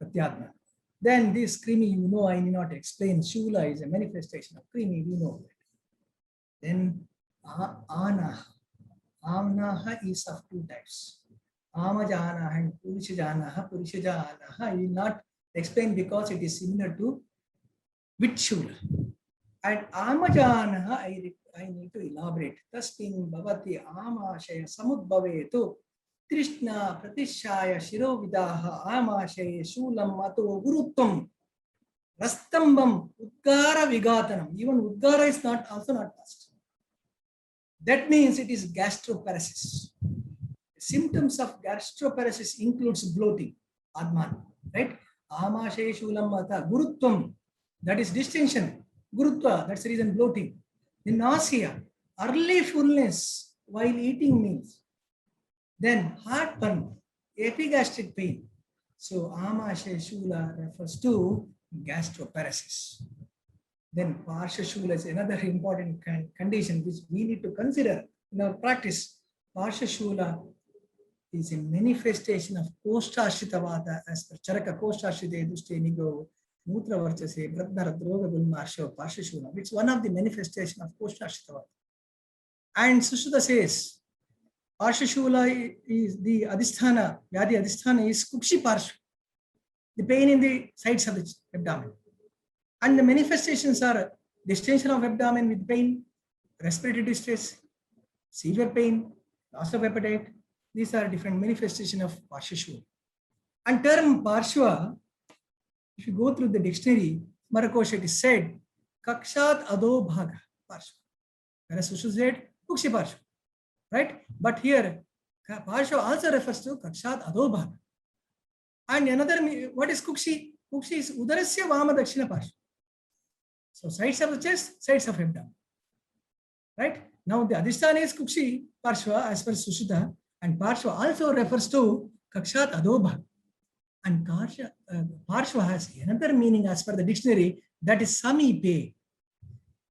Pratyadmana. Then this Krimi, you know, I need not explain. Shula is a manifestation of Krimi, we know that. Then Anaha. Anaha is of two types. Amajanaha and Purishajanaha. Purishajanaha I will not explain because it is similar to Vitshula. And Amajanaha I need to elaborate. Tasmin Bhavati Amashaya Samudbhavetu Krishna Pratishaya Shirovidaha Amashaya Shulam Mato Guruttam Rastambam Udgara Vigatanam. Even Udgara is not also not passed. That means it is gastroparesis. Symptoms of gastroparesis includes bloating, Adman, right? Amashaya Shulam Mata Guruttam, that is distinction. Gurutva, that's the reason bloating. The nausea, early fullness while eating meals. Then heartburn, epigastric pain. So Amashaya Shula refers to gastroparesis. Then Parsha Shula is another important condition which we need to consider in our practice. Parsha Shula is a manifestation of Kostashrita as per Charaka Kostashrita Dushte Nigo Mutra Varchase Bratnara Droga Gulmarsha Parsha Shula. It's one of the manifestation of Kostashrita. And Sushruta says Parsha Shula is the Adhisthana, Vyadi Adhisthana is Kukshi Parsha, the pain in the sides of the abdomen. And the manifestations are distension of abdomen with pain, respiratory distress, severe pain, loss of appetite. These are different manifestations of Parsha Shula. And term Parshva, if you go through the dictionary, Marakosha, it is said, Kakshat Ado Bhaga Parshva. Whereas Sushu said, Kukshi Parshva. Right? But here, Parshva also refers to Kakshat Ado Bhaga. And another, what is Kukshi? Kukshi is Udarasya Vama Dakshina Parshva. So sides of the chest, sides of abdomen. Right? Now the Adhisthana is Kukshi Parshva as per Sushruta, and Parshva also refers to Kakshat Adobha. And Parshva has another meaning as per the dictionary, that is Samipe.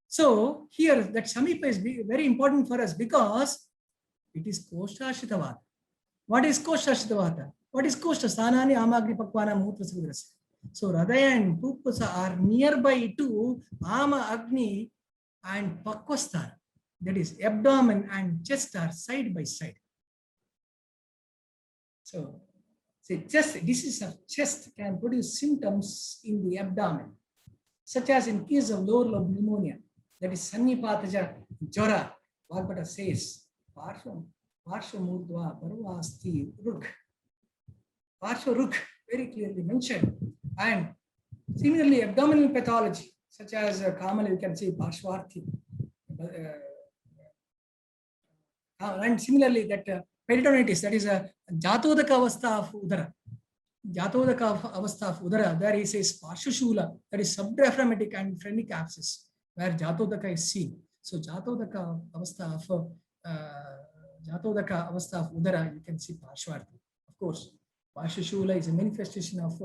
So here that Samipe is very important for us because it is Kostashrita. What is Kostashrita? What is Koshta? Sanani Amagni Pakwana Mutra Sudrasya. So Radaya and Pupusa are nearby to Ama Agni and Pakvasthana. That is abdomen and chest are side by side. So say chest, disease of chest can produce symptoms in the abdomen, such as in case of lower lobe pneumonia, that is Sannipataja Jora. Vagbata says, Parshva Murdva Parvasti Ruk. Parshva Ruk, very clearly mentioned. And similarly, abdominal pathology, such as commonly you can say Parshvarthi. And similarly, that peritonitis, that is a Jatodaka avastha of Udara. Jatodaka avastha of Udara, there he says Parshashula, that is subdiaphragmatic and phrenic abscess, where Jatodaka is seen. So Jatodaka avastha of Udara, you can see Parshvarthi. Of course, Parshashula is a manifestation of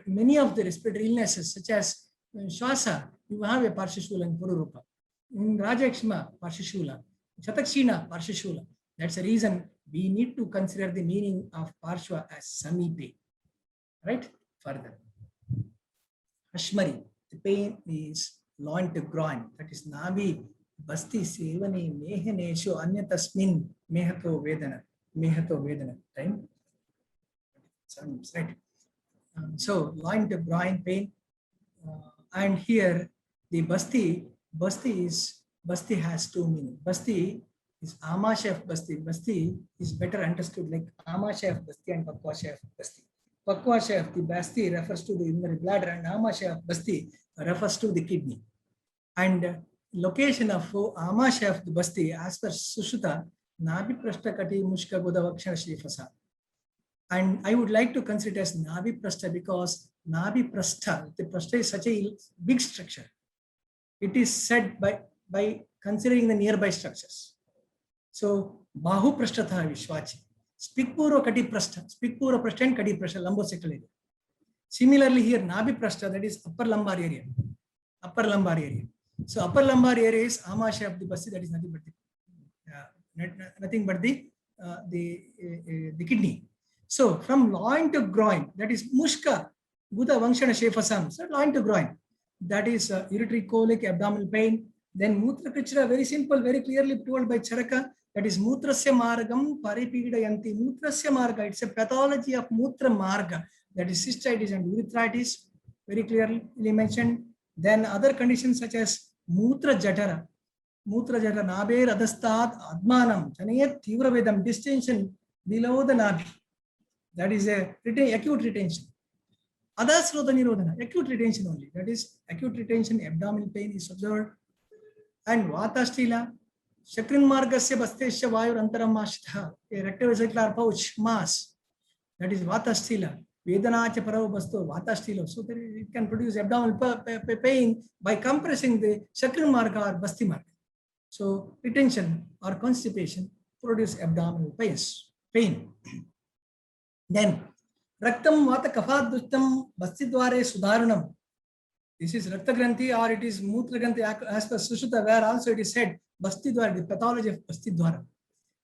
many of the respiratory illnesses, such as Shwasa. You have a Parshashula in Pururupa. In Rajakshma, Parshashula. Shatakshina, Parshashula. That's the reason we need to consider the meaning of Parshva as Samipe. Right? Further. Ashmari, the pain is loin to groin. That is Nabi, Basti, Sevani, Mehanesho, Anyatasmin, Mehato Vedana. Mehato Vedana. Time? Right. So, loin to groin pain. And here, the Basti has two meanings. Basti is Amasha of Basti. Basti is better understood like Amasha of Basti and Pakwasha of Basti. Pakwasha of the Basti refers to the urinary bladder and Amasha of Basti refers to the kidney. And location of Amasha of the Basti as per Sushruta, Nabi Prashta Kati Mushka Godavakshana Shrifasa. And I would like to consider it as Nabi Prashta because Nabi Prashta, the Prashta is such a big structure. It is said by considering the nearby structures. So, Bahu Prashtatha Vishwachi. Spikpuro Kati Prashta. Spikpuro Prashta and Kati Prashta, lumbosacral area. Similarly, here Nabi Prashta, that is upper lumbar area. Upper lumbar area. So, upper lumbar area is Amasha of the Basti, that is nothing but the kidney. So, from loin to groin, that is Mushka, Buddha Vangshana Shefasam. So, loin to groin. That is urinary colic, abdominal pain. Then Mutra Krichra, very simple, very clearly told by Charaka, that is Mutrasya Margam Paripidayanti. Mutrasya Marga, it's a pathology of Mutra Marga, that is cystitis and urethritis, very clearly mentioned. Then other conditions such as Mutra Jatara, Nabe Radastad Admanam, Chanayat Tivravedam, distension below the Nabi. That is a acute retention. Adasrota Nirodhana, acute retention only. That is acute retention, abdominal pain is observed. And Vatastila, Shakrin Margasya Bastesha Vayur Antaramashta, a rectovesicular pouch mass. That is Vatastila. Vedanacha Parava Basto, Vatastila. So that it can produce abdominal pain by compressing the Shakrin Marga or Basti Marga. So retention or constipation produce abdominal pain. Then Raktam Vata Kafat Dustam Bastidware Sudaranam. This is Rakta Granthi or it is Mutra Granthi as per Sushruta, where also it is said Bastidwara, the pathology of Bastidwara.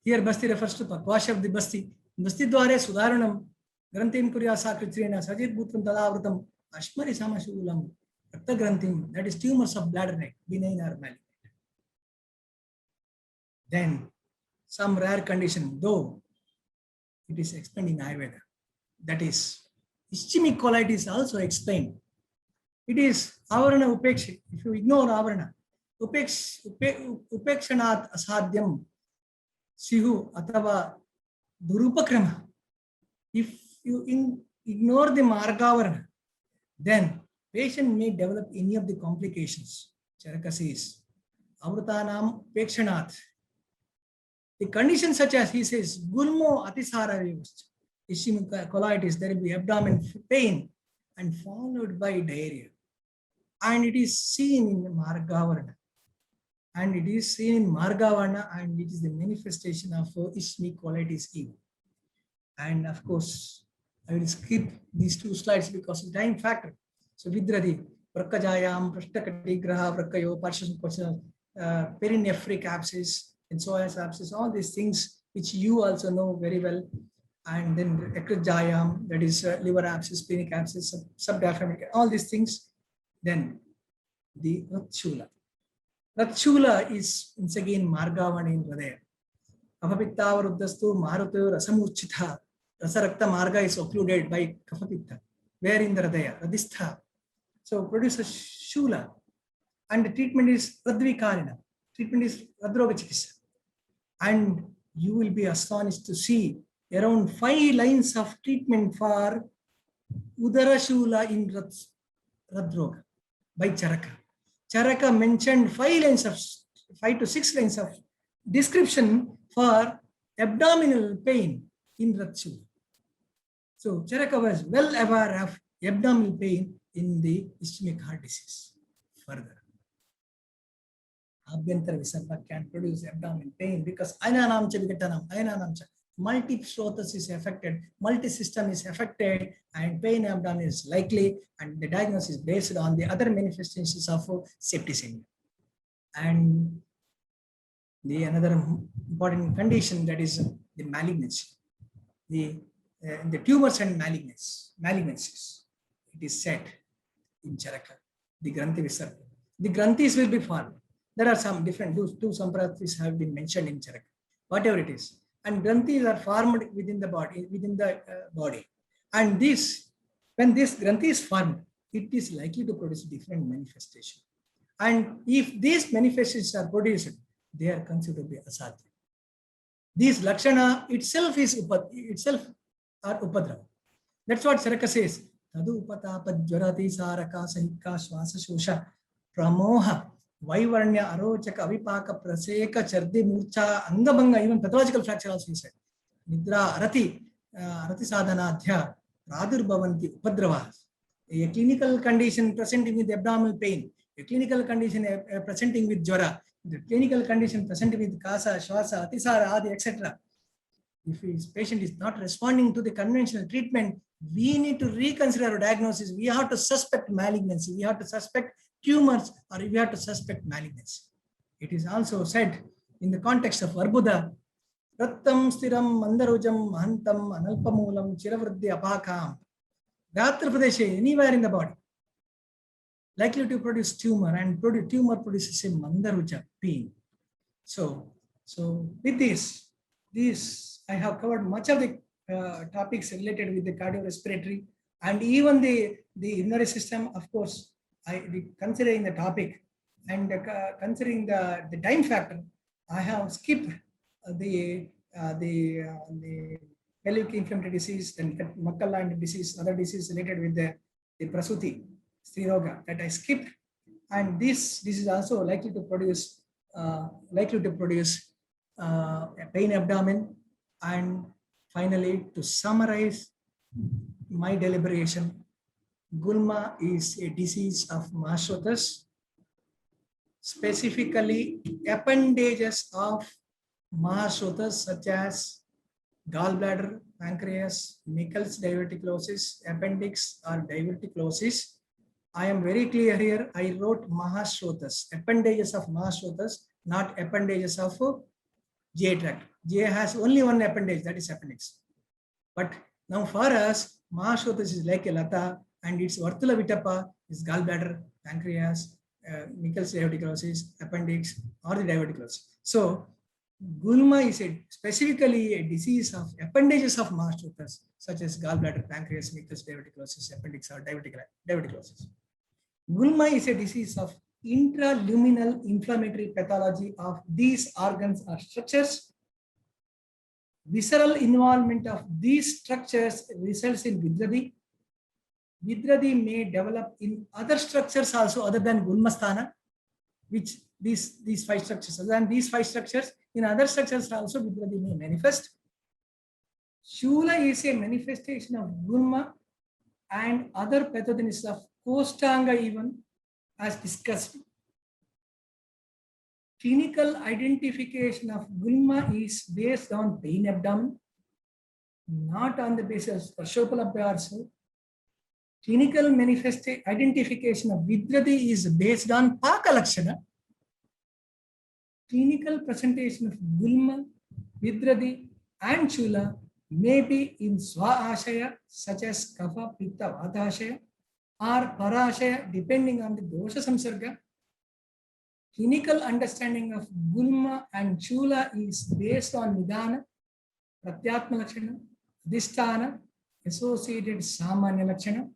Here Basti refers to Pakwasha of the Basti. Bastidware Sudaranam, Granthim Kurya Sakritrina, Sajit Bhutram Tadavratam, Ashmari Samashulam, Rakta Granthim, that is tumors of bladder neck, benign or malignant. Then some rare condition, though it is explained in Ayurveda, that is ischemic colitis also explained. It is Avarana Upeksha. If you ignore Avarana, Upekshanat Asadhyam Sihu Atava Durupakrama. If you ignore the Margavarana, then patient may develop any of the complications. Charaka says, Avrutanam Upekshanat. The conditions such as he says, Gulmo Atisara ischemic colitis, there will be abdominal pain and followed by diarrhea. And it is seen in Margavarna. And it is the manifestation of ischemic colitis even. And of course, I will skip these two slides because of time factor. So Vidradi, Prakajayam, Prashtakati Graha, Prakayo, Parshas, perinephric abscess, and psoas abscess, all these things which you also know very well. And then Ekrajayam, that is liver abscess, splenic abscess, subdiaphragmatic, all these things. Then the Ratshula. Ratshula is once again Margavana in Hridaya. Apapittavaruddhastu Maruto Rasamurchitha. Rasarakta marga is occluded by Kapha-pitta, where in the Hridaya, Radistha. So produces Shula. And the treatment is Radvikarina. Treatment is Radroga Chikitsa. And you will be astonished to see around 5 lines of treatment for Udara Shula in Radroga by Charaka. Charaka mentioned 5 to 6 lines of description for abdominal pain in Radshula. So Charaka was well aware of abdominal pain in the ischemic heart disease. Further, Abhyantara Visarga can produce abdominal pain because Ainanamcha Vigatanam, Ainanamcha. Multi-Shrotas is affected, multi-system is affected, and pain abdomen is likely, and the diagnosis is based on the other manifestations of septicemia. And the another important condition, that is the malignancy. The tumors and malignancies, it is said in Charaka, the Granthi Visarga. The Granthis will be formed. There are some different, two Sampratis have been mentioned in Charaka, whatever it is. And Granthis are formed within the body, And when this Granthi is formed, it is likely to produce different manifestation. And if these manifestations are produced, they are considered to be asadhya. This Lakshana itself are Upadrava. That's what Charaka says. Tadu upatapa jvarati saraka sahika swasa shosha pramoha Vaivarnya arochaka avipaka praseka chardi murcha angabanga, even pathological fracture also he said. Nidra arati sadhanadhya pradurbhavanti upadravas. A clinical condition presenting with abdominal pain, a clinical condition presenting with jvara, the clinical condition presenting with kasa, shwasa, atisara, adi, etc. If his patient is not responding to the conventional treatment, we need to reconsider our diagnosis. We have to suspect malignancy. We have to suspect tumors, or we have to suspect malignancy. It is also said in the context of Arbuda, Rattam stiram mandarujam mahantam analpamulam chiravriddhi apakam. Gatra Pradeshe, anywhere in the body, likely to produce tumor, and tumor produces a mandaruja, pain. So with this I have covered much of the topics related with the cardiorespiratory, and even the urinary system. Of course, considering the topic and considering the time factor, I have skipped the pelvic inflammatory disease, then Makkala disease, other disease related with the Prasuti, Sriroga, that I skipped, and this is also likely to produce a pain abdomen. And finally, to summarize my deliberation, Gulma is a disease of Mahashrotas, specifically appendages of Mahashrotas such as gallbladder, pancreas, Meckel's diverticulosis, appendix, or diverticulosis. I am very clear here. I wrote Mahashrotas, appendages of Mahashrotas, not appendages of GI tract. GI has only one appendage, that is appendix. But now for us, Mahashrotas is like a lata, and its Vartula Vitapa is gallbladder, pancreas, Meckel's diverticulosis, appendix, or the diverticulosis. So Gulma is specifically a disease of appendages of Mahashrotas, such as gallbladder, pancreas, Meckel's diverticulosis, appendix, or diverticulosis. Gulma is a disease of intraluminal inflammatory pathology of these organs or structures. Visceral involvement of these structures results in Vidradi. Vidradi may develop in other structures also other than Gulmasthana, which these 5 structures, other than these 5 structures, in other structures also Vidradi may manifest. Shula is a manifestation of Gulma and other pathogens of Kostanga even, as discussed. Clinical identification of Gulma is based on pain abdomen, not on the basis of Parshopalabhya also. Clinical identification of Vidradi is based on Paka Lakshana. Clinical presentation of Gulma, Vidradi, and Shula may be in Swa-ashaya, such as Kapha, Pitta, Vata-ashaya, or Para-ashaya, depending on the dosha samsarga. Clinical understanding of Gulma and Shula is based on Nidana, Pratyatma Lakshana, Adhisthana, associated Samanya Lakshana,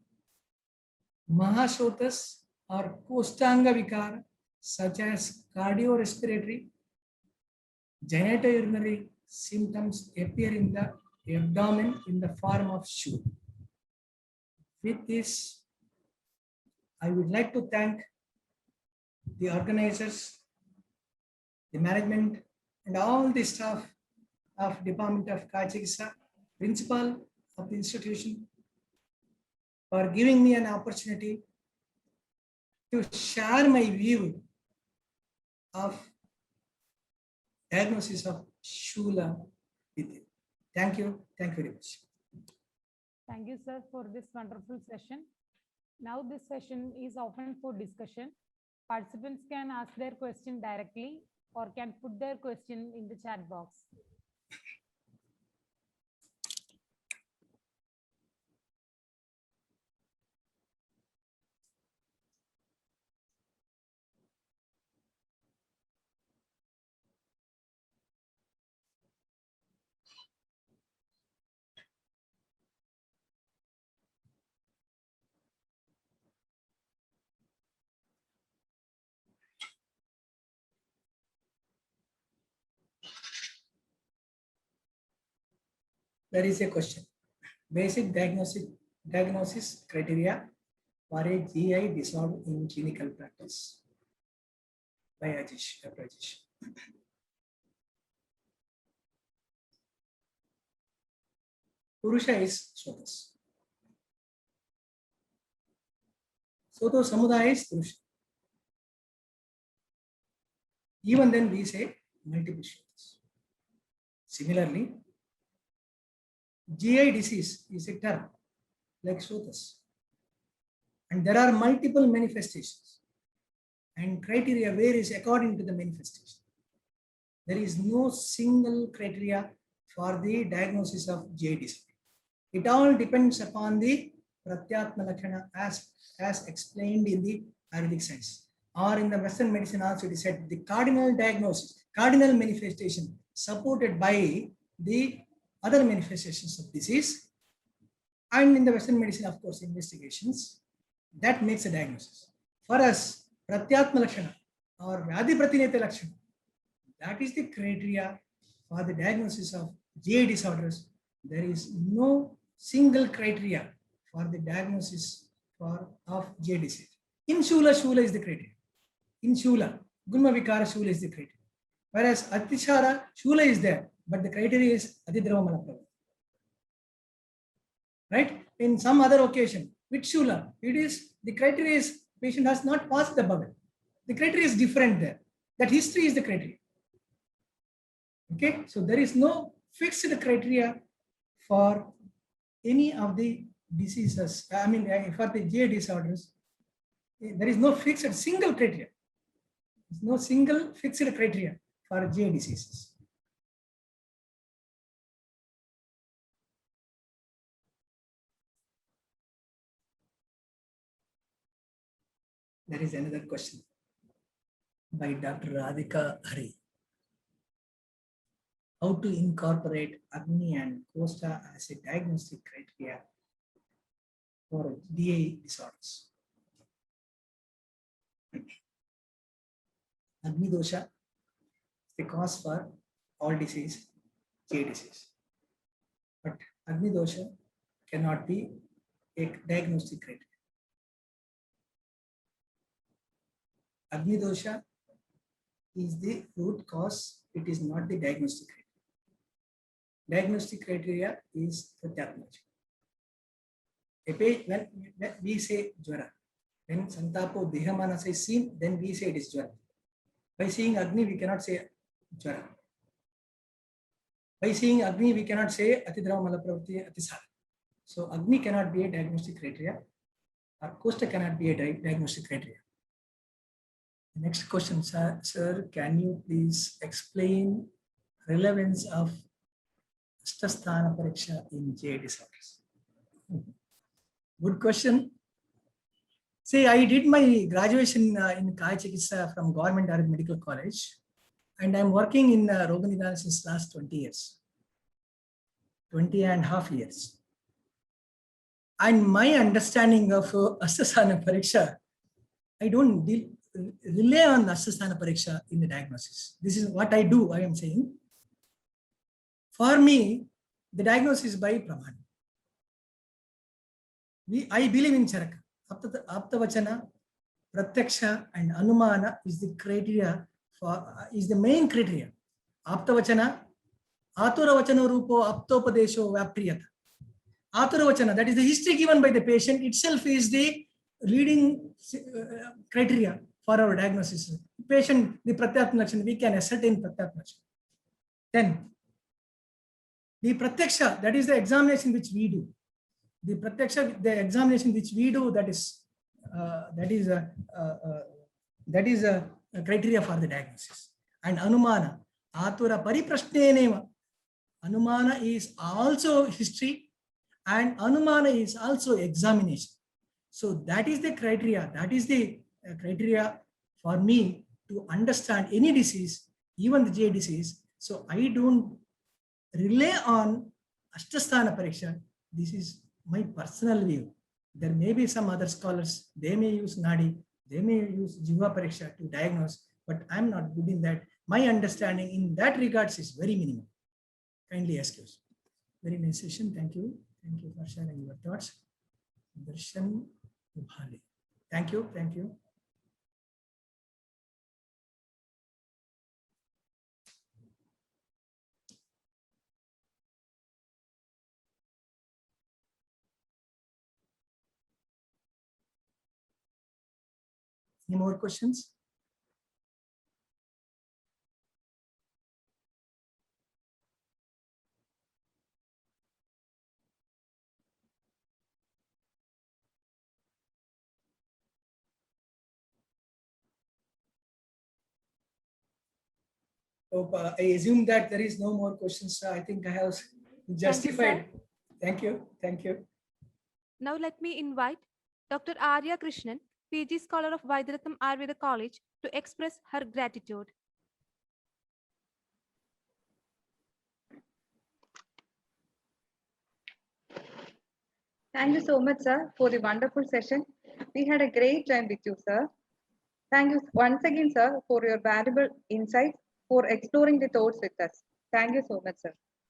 Mahashotas or Kostanga Vikara, such as cardiorespiratory, genitourinary symptoms appear in the abdomen in the form of stool. With this, I would like to thank the organizers, the management, and all the staff of Department of Kaya Chikitsa, principal of the institution, for giving me an opportunity to share my view of diagnosis of Shula with you. Thank you. Thank you very much. Thank you, sir, for this wonderful session. Now this session is open for discussion. Participants can ask their question directly or can put their question in the chat box. There is a question. Basic diagnosis criteria for a GI disorder in clinical practice by Rajesh. Purusha is Sotas. Soto Samudaya is Purusha. Even then we say multiple Sotas. Similarly, GI disease is a term like Sotas. And there are multiple manifestations. And criteria varies according to the manifestation. There is no single criteria for the diagnosis of GI disease. It all depends upon the Pratyatma Lakshana as explained in the Ayurvedic science. Or in the Western medicine also it is said the cardinal diagnosis, cardinal manifestation supported by the other manifestations of disease. And in the Western medicine, of course, investigations, that makes a diagnosis. For us, Pratyatma Lakshana or Vyadhi Pratineta Lakshana, that is the criteria for the diagnosis of GI disorders. There is no single criteria for the diagnosis of GI disease. In Shula is the criteria. In Shula, Gulma Vikara Shula is the criteria. Whereas Atishara Shula is there, but the criteria is Adidrava Malaprava. Right? In some other occasion, with Shula, it is the criteria is patient has not passed the bubble. The criteria is different there. That history is the criteria. Okay, so there is no fixed criteria for any of the diseases. I mean, for the GI disorders, there is no fixed single criteria. There is no single fixed criteria for GI diseases. There is another question by Dr. Radhika Hari. How to incorporate Agni and Kosta as a diagnostic criteria for GI disorders. Agni dosha is the cause for all disease, GI disease. But Agni dosha cannot be a diagnostic criteria. Agni dosha is the root cause, it is not the diagnostic criteria. Diagnostic criteria is Pratyatma. When we say Jwara, when Santapo Dehamanasa is seen, then we say it is Jwara. By seeing Agni, we cannot say Jwara. By seeing Agni, we cannot say Atidrava Malapravati Atisara. So Agni cannot be a diagnostic criteria, or Kosta cannot be a diagnostic criteria. The next question, sir, can you please explain relevance of Asthasthana Pariksha in GI disorders? Good question. See, I did my graduation in Kaya Chikitsa from Government Ayurvedic Medical College, and I'm working in Roganidana since last 20 years. 20.5 years. And my understanding of Asthasthana Pariksha, I don't rely on Asthasthana Pariksha in the diagnosis. This is what I do, I am saying. For me, the diagnosis by Praman. I believe in Charaka. Aptavachana, Pratyaksha and Anumana is the criteria is the main criteria. Aptavachana, Aturavachana Rupo, Aptopadesho, Vapriyata. Aturavachana, that is the history given by the patient itself, is the leading criteria for our diagnosis. Patient, the Pratyatma, we can ascertain Pratyatma. Then, the Pratyaksha, that is the examination which we do. The Pratyaksha, the examination which we do, that is a criteria for the diagnosis. And Anumana, Atura Pariprashneneva. Anumana is also history and Anumana is also examination. So that is the criteria. That is the criteria for me to understand any disease, even the GI disease. So I don't rely on Asthasthana Pariksha. This is my personal view. There may be some other scholars, they may use Nadi, they may use Jiva Pariksha to diagnose, but I'm not good in that. My understanding in that regards is very minimal. Kindly excuse. Very nice session. Thank you. Thank you for sharing your thoughts. Darshan Ubhale. Thank you. Thank you. Any more questions? I assume that there is no more questions. I think I have justified. Thank you. Thank you. Now let me invite Dr. Arya Krishnan, PG Scholar of Vaidyaratnam Ayurveda College, to express her gratitude. Thank you so much, sir, for the wonderful session. We had a great time with you, sir. Thank you once again, sir, for your valuable insights, for exploring the thoughts with us. Thank you so much, sir.